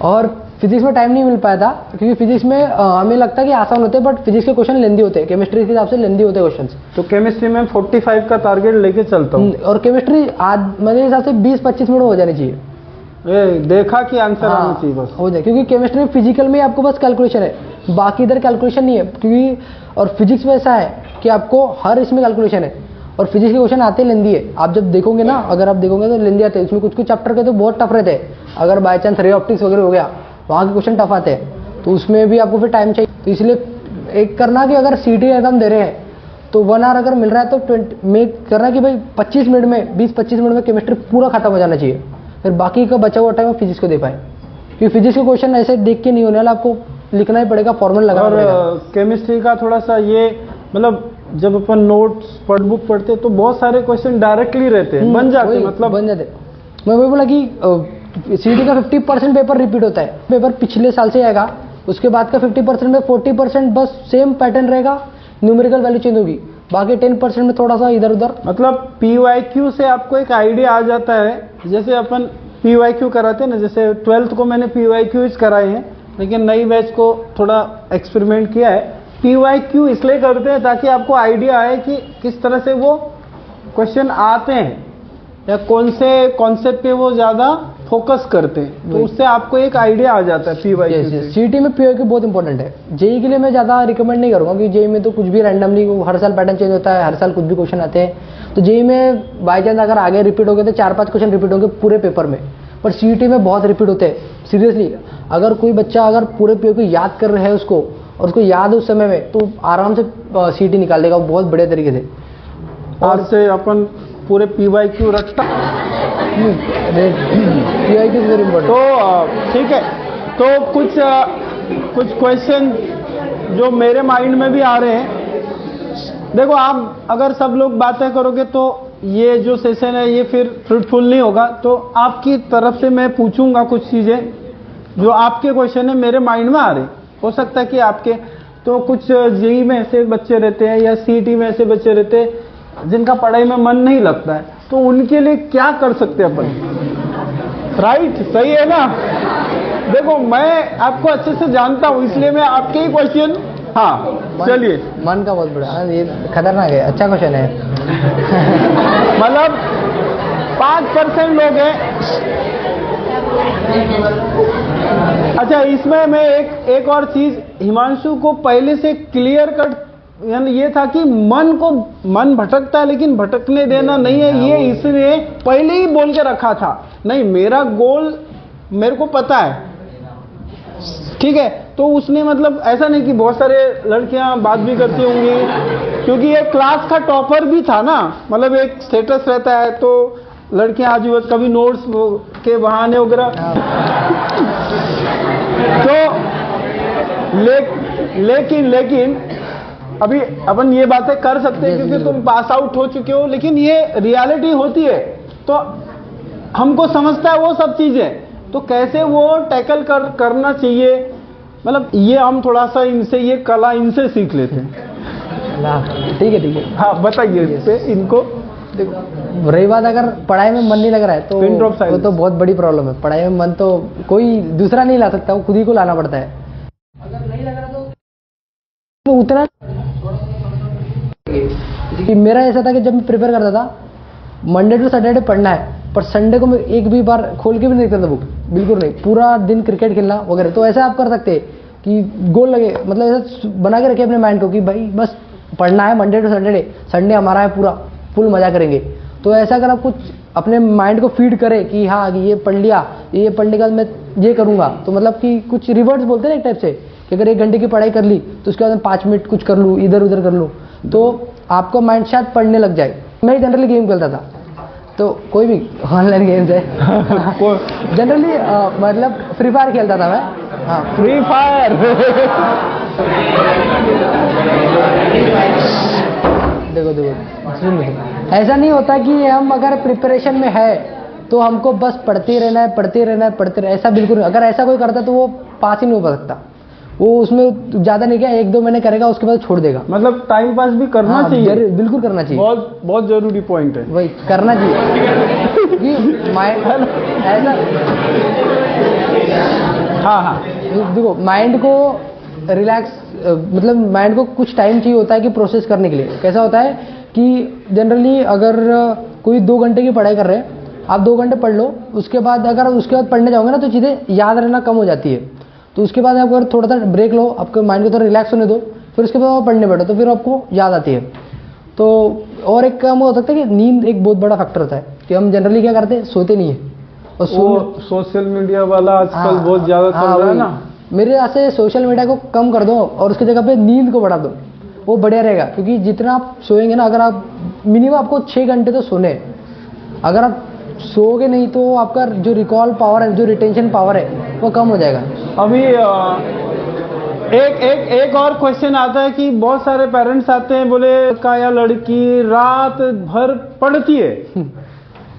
और फिजिक्स में टाइम नहीं मिल पाया था, क्योंकि फिजिक्स में हमें लगता है कि आसान होते हैं, बट फिजिक्स के क्वेश्चन लेंदी होते हैं, केमिस्ट्री के हिसाब से लेंदी होते हैं क्वेश्चन। तो केमिस्ट्री में 45 का टारगेट लेके चलता हूँ, और केमिस्ट्री आज मेरे हिसाब से 20-25 मिनट में हो जानी चाहिए। देखा कि आंसर आना चाहिए बस हो जाए, क्योंकि केमिस्ट्री में फिजिकल में आपको बस कैलकुलेशन है, बाकी इधर कैलकुलेशन नहीं है। क्योंकि और फिजिक्स में ऐसा है कि आपको हर इसमें कैलकुलेशन है, और फिजिक्स के क्वेश्चन आते लेंदी है। आप जब देखोगे ना, अगर आप देखोगे तो लेंदी आते हैं, इसमें कुछ कुछ चैप्टर के तो बहुत टफ रहते हैं। अगर बाय चांस रे ऑप्टिक्स वगैरह हो गया, वहाँ के क्वेश्चन टफ आते हैं, तो उसमें भी आपको फिर टाइम चाहिए। तो इसलिए एक करना कि अगर सीटी एग्जाम दे रहे हैं तो 1 आवर अगर मिल रहा है तो 20 में करना कि भाई 25 मिनट में 20-25 मिनट में केमिस्ट्री पूरा खत्म हो जाना चाहिए, फिर बाकी का बचा हुआ टाइम फिजिक्स को दे पाए। क्योंकि फिजिक्स के क्वेश्चन ऐसे देख के नहीं होने वाला, आपको लिखना ही पड़ेगा, फॉर्मूला लगाना पड़ेगा। और केमिस्ट्री का थोड़ा सा ये मतलब जब अपन नोट्स पढ़ बुक पढ़ते तो बहुत सारे क्वेश्चन डायरेक्टली रहते हैं, बन जाते हैं, मतलब बन जाते। मैं वही बोला कि सीटी का 50% पेपर रिपीट होता है, पेपर पिछले साल से आएगा, उसके बाद का 50% में 40% बस सेम पैटर्न रहेगा, न्यूमेरिकल वैल्यू चेंज होगी, बाकी 10% में थोड़ा सा इधर उधर। मतलब PYQ से आपको एक आइडिया आ जाता है। जैसे अपन PYQ कराते हैं ना, जैसे 12th को मैंने PYQs कराए हैं, लेकिन नई बैच को थोड़ा एक्सपेरिमेंट किया है। PYQ इसलिए करते हैं ताकि आपको आइडिया आए कि किस तरह से वो क्वेश्चन आते हैं या कौन से कॉन्सेप्ट पे वो ज़्यादा फोकस करते हैं, तो उससे आपको एक आइडिया आ जाता है PYQ से। सीटी में PYQ बहुत इंपॉर्टेंट है। जेई के लिए मैं ज़्यादा रिकमेंड नहीं करूँगा, क्योंकि जेई में तो कुछ भी रैंडमली हर साल पैटर्न चेंज होता है, हर साल कुछ भी क्वेश्चन आते हैं। तो जेई में बाई चांस अगर आगे रिपीट हो गए तो 4-5 क्वेश्चन रिपीट होंगे पूरे पेपर में, पर सीटी में बहुत रिपीट होते हैं। सीरियसली, अगर कोई बच्चा अगर पूरे PYQ याद कर रहा है उसको, और उसको याद है उस समय में, तो आराम से सीटी निकाल देगा बहुत बढ़िया तरीके से। और से अपन पूरे PYQ रखता PYQ इज वेरी इंपॉर्टेंट। तो ठीक है, तो कुछ क्वेश्चन जो मेरे माइंड में भी आ रहे हैं। देखो, आप अगर सब लोग बातें करोगे तो ये जो सेशन है ये फिर फ्रूटफुल नहीं होगा। तो आपकी तरफ से मैं पूछूंगा कुछ चीज़ें जो आपके क्वेश्चन है मेरे माइंड में आ रहे, हो सकता है कि आपके, तो कुछ जेई में ऐसे बच्चे रहते हैं या सीटी में ऐसे बच्चे रहते हैं जिनका पढ़ाई में मन नहीं लगता है, तो उनके लिए क्या कर सकते हैं अपन? राइट, सही है ना? देखो, मैं आपको अच्छे से जानता हूँ, इसलिए मैं आपके ही क्वेश्चन, हाँ चलिए। मन का बहुत बड़ा, ये खतरनाक है, अच्छा क्वेश्चन है। मतलब 5% लोग हैं। अच्छा, इसमें मैं एक और चीज हिमांशु को पहले से क्लियर कट, यानी ये था कि मन भटकता है लेकिन भटकने देना नहीं है, ये इसने पहले ही बोल के रखा था। नहीं, मेरा गोल मेरे को पता है, ठीक है। तो उसने मतलब ऐसा नहीं कि बहुत सारे लड़कियां बात भी करती होंगी, क्योंकि ये क्लास का टॉपर भी था ना, मतलब एक स्टेटस रहता है, तो लड़कियां आज कभी नोट्स के बहाने वगैरह। तो लेकिन अभी अपन ये बातें कर सकते हैं क्योंकि तुम पास आउट हो चुके हो, लेकिन ये रियलिटी होती है, तो हमको समझता है वो सब चीजें, तो कैसे वो टैकल करना चाहिए, मतलब ये हम थोड़ा सा इनसे ये कला इनसे सीख लेते हैं। ठीक है। हाँ, बताइए इस पे इनको। देखो, रही बात अगर पढ़ाई में मन नहीं लग रहा है तो वो तो बहुत बड़ी प्रॉब्लम है। पढ़ाई में मन तो कोई दूसरा नहीं ला सकता, वो खुद ही को लाना पड़ता है। अगर नहीं लग रहा तो उतना कि मेरा ऐसा था कि जब मैं प्रिपेयर करता था, मंडे टू सैटरडे पढ़ना है, पर संडे को मैं एक भी बार खोल के भी नहीं देखता था बुक, बिल्कुल नहीं, पूरा दिन क्रिकेट खेलना वगैरह। तो ऐसा आप कर सकते हैं कि गोल लगे, मतलब ऐसा बना के रखे अपने माइंड को कि भाई बस पढ़ना है मंडे टू सैटरडे, संडे हमारा है पूरा फुल मजा करेंगे। तो ऐसा अगर आप कुछ अपने माइंड को फीड करें कि हाँ ये पढ़ लिया, ये पढ़ने के बाद मैं ये करूँगा, तो मतलब कि कुछ रिवर्ड्स बोलते हैं एक टाइप से, कि अगर 1 घंटे की पढ़ाई कर ली तो उसके बाद मैं 5 मिनट कुछ कर लूँ, इधर उधर कर लूँ, तो आपको माइंड शायद पढ़ने लग जाए। मैं जनरली गेम खेलता था, तो कोई भी ऑनलाइन गेम्स है जनरली, मतलब फ्री फायर खेलता था मैं। हाँ, फ्री फायर। देखो देखो ऐसा नहीं होता कि हम अगर प्रिपरेशन में है तो हमको बस पढ़ते रहना है, पढ़ते रहना है, पढ़ते रहना है, ऐसा बिल्कुल नहीं। अगर ऐसा कोई करता तो वो पास ही नहीं हो सकता। वो उसमें ज्यादा नहीं क्या 1-2 महीने करेगा, उसके बाद छोड़ देगा। मतलब टाइम पास भी करना चाहिए, बिल्कुल करना चाहिए। बहुत बहुत जरूरी पॉइंट है, वही करना चाहिए कि माइंड ऐसा। हाँ, देखो माइंड को रिलैक्स, मतलब माइंड को कुछ टाइम चाहिए होता है कि प्रोसेस करने के लिए। कैसा होता है कि जनरली अगर कोई 2 घंटे की पढ़ाई कर रहे हैं, आप 2 घंटे पढ़ लो, उसके बाद अगर उसके बाद पढ़ने जाओगे ना तो चीज़ें याद रहना कम हो जाती है। तो उसके बाद आप अगर थोड़ा सा ब्रेक लो, आपके माइंड को थोड़ा रिलैक्स होने दो, फिर उसके बाद आप पढ़ने बैठो तो फिर आपको याद आती है। तो और एक काम हो सकता है कि नींद एक बहुत बड़ा फैक्टर होता है कि हम जनरली क्या करते हैं, सोते नहीं है। और सोशल मीडिया वाला आजकल बहुत ज्यादा चल रहा है ना। मेरे यहाँ से सोशल मीडिया को कम कर दो और उसकी जगह पे नींद को बढ़ा दो, वो बढ़िया रहेगा। क्योंकि जितना आप सोएंगे ना, अगर आप मिनिमम आपको 6 घंटे तो सोने, अगर आप सोओगे नहीं तो आपका जो रिकॉल पावर है, जो रिटेंशन पावर है, वो कम हो जाएगा। अभी एक और क्वेश्चन आता है कि बहुत सारे पेरेंट्स आते हैं, बोले का या लड़की रात भर पढ़ती है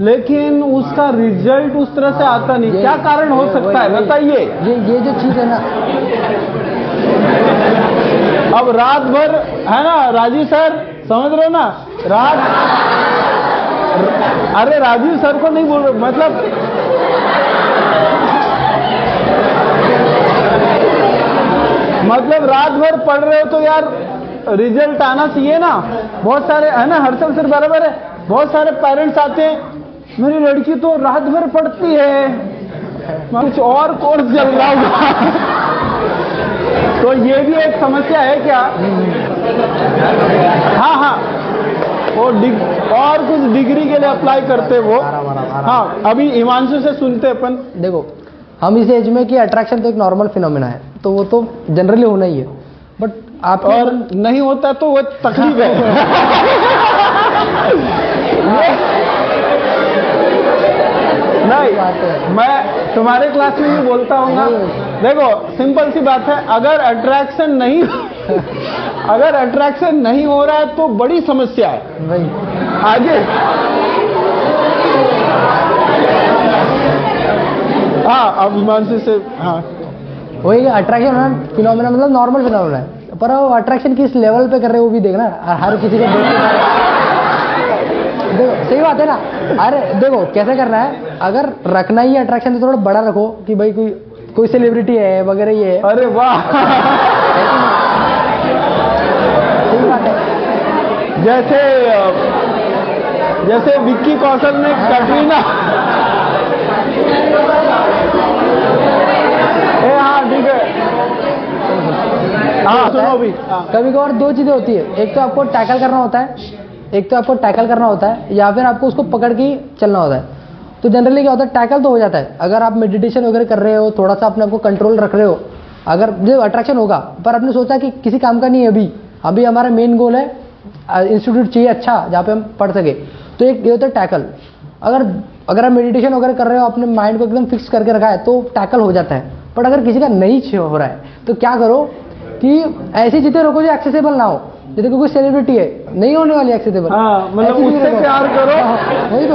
लेकिन उसका रिजल्ट उस तरह से आता नहीं, क्या कारण हो सकता है बताइए। ये जो चीज है ना, अब रात भर है ना राजीव सर, समझ रहे हो ना, अरे राजीव सर को नहीं बोल रहे, मतलब रात भर पढ़ रहे हो तो यार रिजल्ट आना चाहिए ना। बहुत सारे है ना, हर्षल सर बराबर है, बहुत सारे पेरेंट्स आते हैं, मेरी लड़की तो रात भर पढ़ती है, कुछ और कोर्स चल रहा होगा। तो ये भी एक समस्या है क्या? हाँ, वो और कुछ डिग्री के लिए अप्लाई करते वो। हाँ, अभी हिमांशु से सुनते अपन। देखो हम इस एज में कि अट्रैक्शन तो एक नॉर्मल फिनोमेना है, तो वो तो जनरली होना ही है, बट आप और नहीं होता तो वो तकलीफ है। नहीं, मैं तुम्हारे क्लास में भी बोलता हूँ ना, देखो सिंपल सी बात है, अगर अट्रैक्शन नहीं हो रहा है तो बड़ी समस्या है आगे। हाँ, अब हिमांशु से, हाँ वही अट्रैक्शन फिनोमेना मतलब नॉर्मल फिनोमेना है, पर वो अट्रैक्शन किस लेवल पे कर रहे हो वो भी देखना। हर किसी को देखो सही बात है ना। अरे देखो कैसे करना है, अगर रखना ही अट्रैक्शन तो थोड़ा बड़ा रखो कि भाई कोई सेलिब्रिटी है वगैरह ये है। अरे वाह, सही बात है। जैसे विक्की कौशल ने कैटरीना, हाँ ठीक है, हाँ सुनो भी। कभी कभार 2 चीजें होती है, एक तो आपको टैकल करना होता है, या फिर आपको उसको पकड़ के चलना होता है। तो जनरली क्या होता है, टैकल तो हो जाता है अगर आप मेडिटेशन वगैरह कर रहे हो, थोड़ा सा अपने आपको कंट्रोल रख रहे हो, अगर जो अट्रैक्शन होगा। पर आपने सोचा कि किसी काम का नहीं है, अभी हमारा मेन गोल है इंस्टीट्यूट चाहिए अच्छा जहाँ पे हम पढ़ सके, तो एक ये होता है टैकल। अगर आप मेडिटेशन वगैरह कर रहे हो, अपने माइंड को एकदम फिक्स करके रखा है तो टैकल हो जाता है। बट अगर किसी का नहीं हो रहा है तो क्या करो कि ऐसी चीजें रखो जो एक्सेसिबल ना हो। जैसे कोई सेलिब्रिटी है, नहीं होने वाली एक्सेसिबल, हाँ, मतलब उससे प्यार करो। वही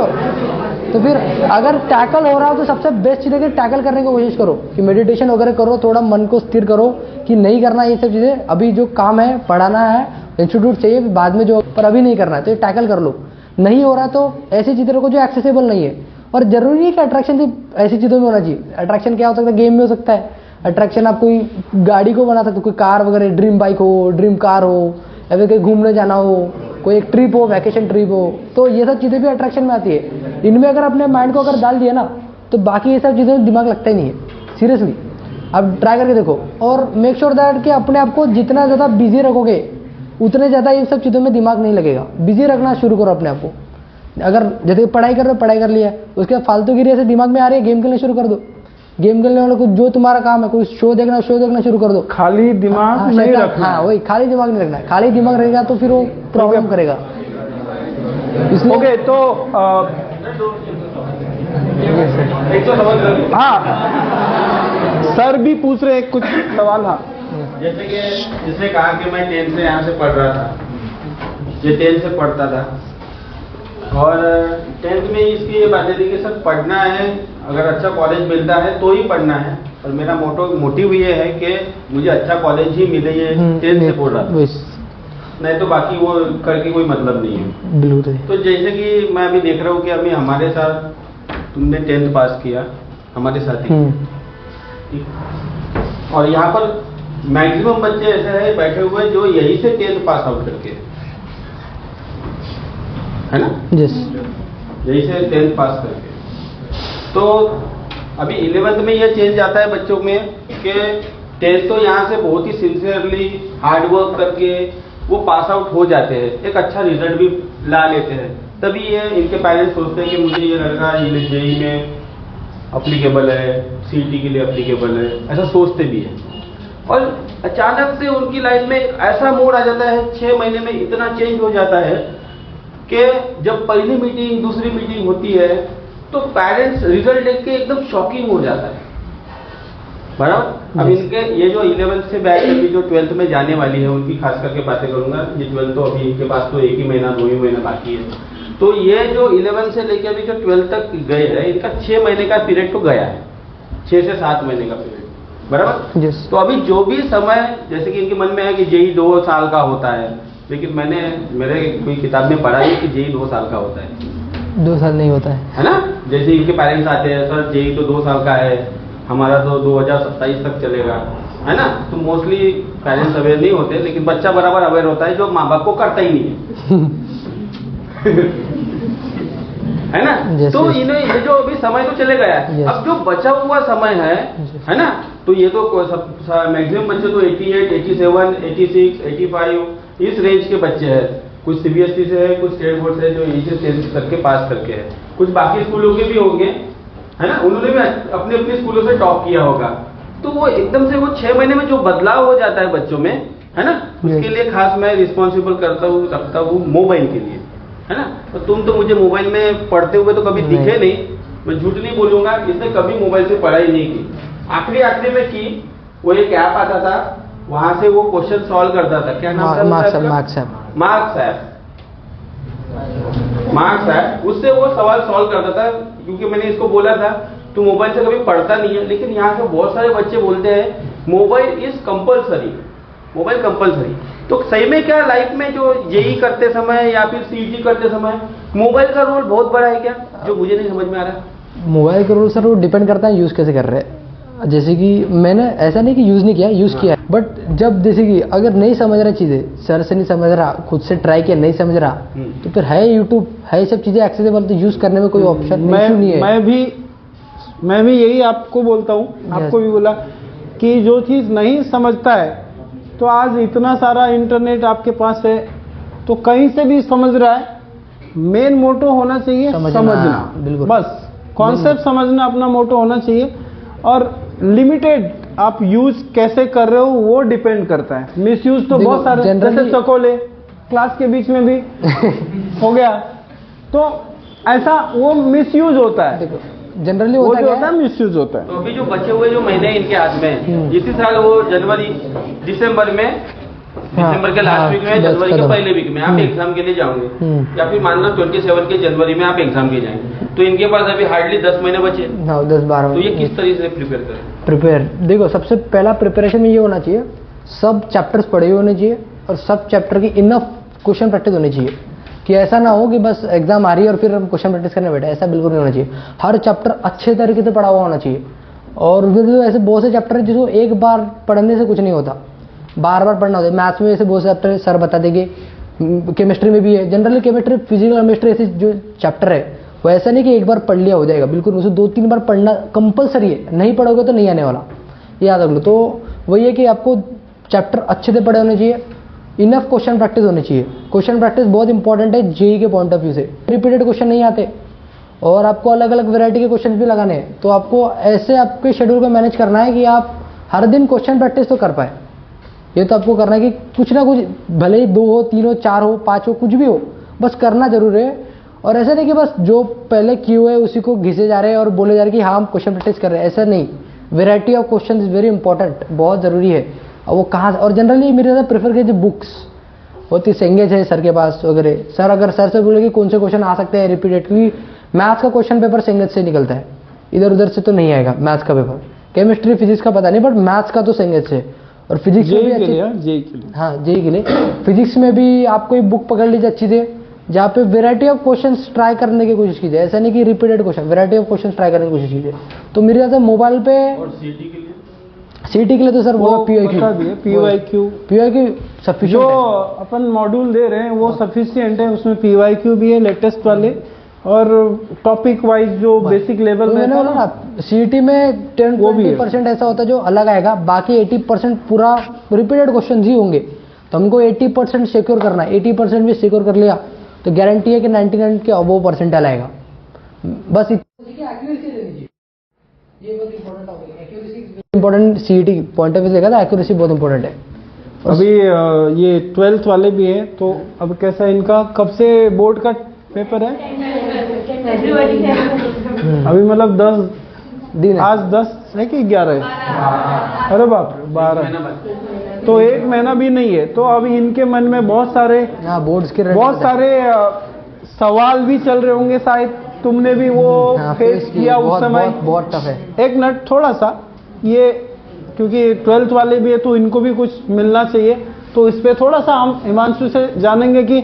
तो फिर अगर टैकल हो रहा हो तो सबसे बेस्ट चीज़ है कि टैकल करने की कोशिश करो, कि मेडिटेशन वगैरह करो, थोड़ा मन को स्थिर करो कि नहीं करना ये सब चीज़ें, अभी जो काम है पढ़ाना है, इंस्टीट्यूट चाहिए बाद में जो, पर अभी नहीं करना है तो ये टैकल कर लो। नहीं हो रहा तो ऐसी चीज़ें रखो जो एक्सेसिबल नहीं है। और जरूरी है कि अट्रैक्शन सिर्फ ऐसी चीज़ों में होना चाहिए। अट्रैक्शन क्या हो सकता है, गेम में हो सकता है अट्रैक्शन, आप कोई गाड़ी को बना सकते हो, कोई कार वगैरह, ड्रीम बाइक हो, ड्रीम कार हो, या फिर कहीं घूमने जाना हो, कोई एक ट्रिप हो, वैकेशन ट्रिप हो, तो ये सब चीज़ें भी अट्रैक्शन में आती है। इनमें अगर अपने माइंड को अगर डाल दिया ना तो बाकी ये सब चीज़ें दिमाग लगता ही नहीं है। सीरियसली आप ट्राई करके देखो और मेक श्योर दैट कि अपने आप को जितना ज़्यादा बिजी रखोगे उतने ज़्यादा ये सब चीज़ों में दिमाग नहीं लगेगा। बिजी रखना शुरू करो अपने आप को। अगर जैसे पढ़ाई कर रहे हो, पढ़ाई कर लिया, उसके बाद फालतूगिरी ऐसे दिमाग में आ रही है, गेम खेलना शुरू कर दो। गेम खेलने वालों को जो तुम्हारा काम है, कोई शो देखना शुरू कर दो। खाली दिमाग नहीं रखना। हाँ वही, खाली दिमाग नहीं रखना। खाली दिमाग रहेगा तो फिर वो प्रॉब्लम करेगा। इसलिए ओके, तो हाँ सर भी पूछ रहे हैं कुछ सवाल। हाँ, जैसे कि जिसने कहा कि मैं 10th से यहाँ से पढ़ रहा था, ये 10th से पढ़ता था और 10th में इसकी ये बात थी कि सर पढ़ना है, अगर अच्छा कॉलेज मिलता है तो ही पढ़ना है। और मेरा मोटिव ये है कि मुझे अच्छा कॉलेज ही मिले, ये 10th से बोल रहा था, नहीं तो बाकी वो करके कोई मतलब नहीं है। बिल्कुल। तो जैसे कि मैं अभी देख रहा हूँ कि अभी हमारे साथ तुमने 10th पास किया हमारे साथ ही, ठीक। और यहाँ पर मैक्सिमम बच्चे ऐसे हैं बैठे हुए जो यही से 10th पास आउट करके, है ना, यही से 10th पास करके। तो अभी 11th में यह चेंज आता है बच्चों में कि 10th तो यहाँ से बहुत ही सिंसियरली हार्ड वर्क करके वो पास आउट हो जाते हैं, एक अच्छा रिजल्ट भी ला लेते हैं। तभी ये इनके पेरेंट्स सोचते हैं कि मुझे ये लड़का जेई में अप्लीकेबल है, सीईटी के लिए अप्लीकेबल है, ऐसा सोचते भी है। और अचानक से उनकी लाइफ में ऐसा मोड़ आ जाता है, 6 महीने में इतना चेंज हो जाता है कि जब पहली मीटिंग दूसरी मीटिंग होती है तो पेरेंट्स रिजल्ट देख के एकदम शॉकिंग हो जाता है, बराबर। अब इनके ये जो 11th से बैच अभी जो 12th में जाने वाली है उनकी खास करके बातें करूंगा। ये 12th तो अभी इनके पास तो 1 ही महीना 2 ही महीना बाकी है। तो ये जो 11th से लेकर अभी जो 12th तक गए हैं, इनका 6 महीने का पीरियड तो गया है, 6 से 7 महीने का पीरियड, बराबर। तो अभी जो भी समय, जैसे कि इनके मन में है कि जेई 2 साल का होता है, लेकिन मैंने मेरे कोई किताब में पढ़ा है कि जेई 2 साल का होता है। 2 साल नहीं होता है ना। जैसे इनके पेरेंट्स आते हैं, सर जेई तो 2 साल का है, हमारा तो 2027 तक चलेगा, है ना। तो मोस्टली पेरेंट्स अवेयर नहीं होते, लेकिन बच्चा बराबर अवेयर होता है जो माँ बाप को करता ही नहीं है है ना। तो इन्हें ये जो अभी समय तो चले गया है, अब जो बचा हुआ समय है ना, तो ये तो मैक्सिमम बच्चे तो 88, 87, 86, 85 इस रेंज के बच्चे हैं। कुछ सीबीएसई से है, कुछ स्टेट बोर्ड से जो इसे 10th करके पास करके है, कुछ बाकी स्कूलों के भी होंगे, है ना, उन्होंने भी अपने अपने स्कूलों से टॉप किया होगा। तो वो एकदम से वो 6 महीने में जो बदलाव हो जाता है बच्चों में, है ना, उसके लिए खास मैं रिस्पॉन्सिबल रखता हूँ मोबाइल के लिए, है ना। तो तुम तो मुझे मोबाइल में पढ़ते हुए तो कभी दिखे नहीं, मैं झूठ नहीं बोलूंगा, इसने कभी मोबाइल से पढ़ाई नहीं की। आखिरी में की, वो एक ऐप आता था, वहां से वो क्वेश्चन सॉल्व करता था। क्या नाम था? Marks app. उससे वो सवाल सॉल्व करता था, क्योंकि मैंने इसको बोला था तू मोबाइल से कभी पढ़ता नहीं है, लेकिन यहाँ के बहुत सारे बच्चे बोलते हैं mobile is compulsory, mobile compulsory. तो सही में क्या लाइफ में जो जेई करते समय या फिर सीईटी करते समय मोबाइल का रोल बहुत बड़ा है क्या, जो मुझे नहीं समझ में आ रहा? मोबाइल का रोल सर वो डिपेंड करता है यूज कैसे कर रहे हैं। जैसे कि मैंने ऐसा नहीं कि यूज नहीं किया, यूज किया है, बट जब जैसे कि अगर नहीं समझ रहा चीजें, सर से नहीं समझ रहा, खुद से ट्राई किया नहीं समझ रहा, तो फिर है यूट्यूब, है सब चीजें एक्सेसिबल, तो यूज करने में कोई ऑप्शन नहीं है। मैं भी यही आपको बोलता हूँ, आपको भी बोला कि जो चीज नहीं समझता है, तो आज इतना सारा इंटरनेट आपके पास है, तो कहीं से भी समझ रहा है। मेन मोटो होना चाहिए समझना, बिल्कुल, बस कॉन्सेप्ट समझना अपना मोटो होना चाहिए। और लिमिटेड आप यूज कैसे कर रहे हो वो डिपेंड करता है। मिस यूज तो बहुत सारे, जैसे चकोले क्लास के बीच में भी हो गया, तो ऐसा वो मिस यूज होता है, जनरली वो जो होता है मिस यूज होता है। तो अभी जो बचे हुए जो महीने इनके हाथ में, इसी साल वो जनवरी दिसंबर के लास्ट वीक में, जनवरी के पहले वीक में आप एग्जाम के लिए जाओगे, या फिर मान लो 27 के जनवरी में आप एग्जाम के जाएंगे, तो इनके पास अभी हार्डली 10 महीने बचे, 10-12। तो ये किस तरीके से प्रिपेयर करें? देखो, सबसे पहला प्रिपरेशन में ये होना चाहिए, सब चैप्टर्स पढ़े होने चाहिए और सब चैप्टर की इनफ क्वेश्चन प्रैक्टिस होनी चाहिए, कि ऐसा ना हो कि बस एग्जाम आ रही है और फिर हम क्वेश्चन प्रैक्टिस करने बैठे, ऐसा बिल्कुल नहीं होना चाहिए। हर चैप्टर अच्छे तरीके से पढ़ा हुआ होना चाहिए। और ऐसे बहुत से चैप्टर है जिसको एक बार पढ़ने से कुछ नहीं होता, बार बार पढ़ना होता है। मैथ्स में ऐसे बहुत से चैप्टर सर बता देंगे, केमिस्ट्री में भी है, जनरली केमिस्ट्री, फिजिकल केमिस्ट्री ऐसे जो चैप्टर है वो ऐसा नहीं कि एक बार पढ़ लिया हो जाएगा, बिल्कुल उसे 2-3 बार पढ़ना कंपलसरी है, नहीं पढ़ोगे तो नहीं आने वाला, याद रख लो। तो वही है कि आपको चैप्टर अच्छे से पढ़े होने चाहिए, इनफ क्वेश्चन प्रैक्टिस होनी चाहिए। क्वेश्चन प्रैक्टिस बहुत इंपॉर्टेंट है जेई के पॉइंट ऑफ व्यू से। रिपीटेड क्वेश्चन नहीं आते और आपको अलग अलग वैरायटी के क्वेश्चन भी लगाने हैं, तो आपको ऐसे आपके शेड्यूल को मैनेज करना है कि आप हर दिन क्वेश्चन प्रैक्टिस तो कर पाए। ये तो आपको करना है कि कुछ ना कुछ, भले ही 2 हो, 3 हो, 4 हो, 5 हो, कुछ भी हो, बस करना जरूर है। और ऐसा नहीं कि बस जो पहले किए हुए उसी को घिसे जा रहे हैं और बोले जा रहे हैं कि हाँ हम क्वेश्चन प्रैक्टिस कर रहे हैं, ऐसा नहीं। Variety of question is very important, बहुत जरूरी है। और वो कहाँ, और जनरली मेरे ज़्यादा प्रेफर कीजिए बुक्स, होती सेंगेज है सर के पास वगैरह। सर अगर सर से बोले कि कौन से क्वेश्चन आ सकते हैं रिपीटेड, क्योंकि मैथ्स का क्वेश्चन पेपर सेंगेज से निकलता है, इधर उधर से तो नहीं आएगा मैथ्स का पेपर। केमिस्ट्री फिजिक्स का पता नहीं, बट मैथ्स का तो सेंगेज से। और फिजिक्स में भी अच्छी, जेई के लिए, हाँ जेई के लिए फिजिक्स में भी आप कोई बुक पकड़ लीजिए अच्छी से, जहाँ पे वेराइटी ऑफ क्वेश्चंस ट्राई करने की कोशिश कीजिए। ऐसा नहीं कि repeated question, variety of question try करने की कोशिश कीजिए। तो मेरे ख्याल से मोबाइल पे और सीटी के लिए, सीटी के लिए तो सर वो पीवाईक्यू सफिशिएंट जो अपन मॉड्यूल दे रहे हैं वो सफिशिएंट है। उसमें पीवाईक्यू भी है लेटेस्ट वाले, और टॉपिक वाइज जो बेसिक लेवल में मैंने बोला ना, सीटी में 10-20% ऐसा होता है जो अलग आएगा, बाकी 80% पूरा रिपीटेड क्वेश्चन ही होंगे। तो हमको 80% सिक्योर करना है, 80% भी सिक्योर कर लिया तो गारंटी है कि 99 के अबव परसेंटाइल आएगा। बस important CET point of view से देखा था, एक्यूरेसी बहुत इंपॉर्टेंट है। अभी ये 12th वाले भी है, तो अब कैसा है इनका, कब से बोर्ड का पेपर है? अभी मतलब 10 दिन, आज 10 है कि 11 है? अरे बाप रे, 12, तो 1 महीना भी नहीं है। तो अभी इनके मन में बहुत सारे बोर्ड्स के बहुत सारे सवाल भी चल रहे होंगे, शायद तुमने भी वो फेस किया उस समय। बहुत टफ है। एक मिनट थोड़ा सा, ये क्योंकि 12th वाले भी है तो इनको भी कुछ मिलना चाहिए, तो इस पे थोड़ा सा हम हिमांशु से जानेंगे कि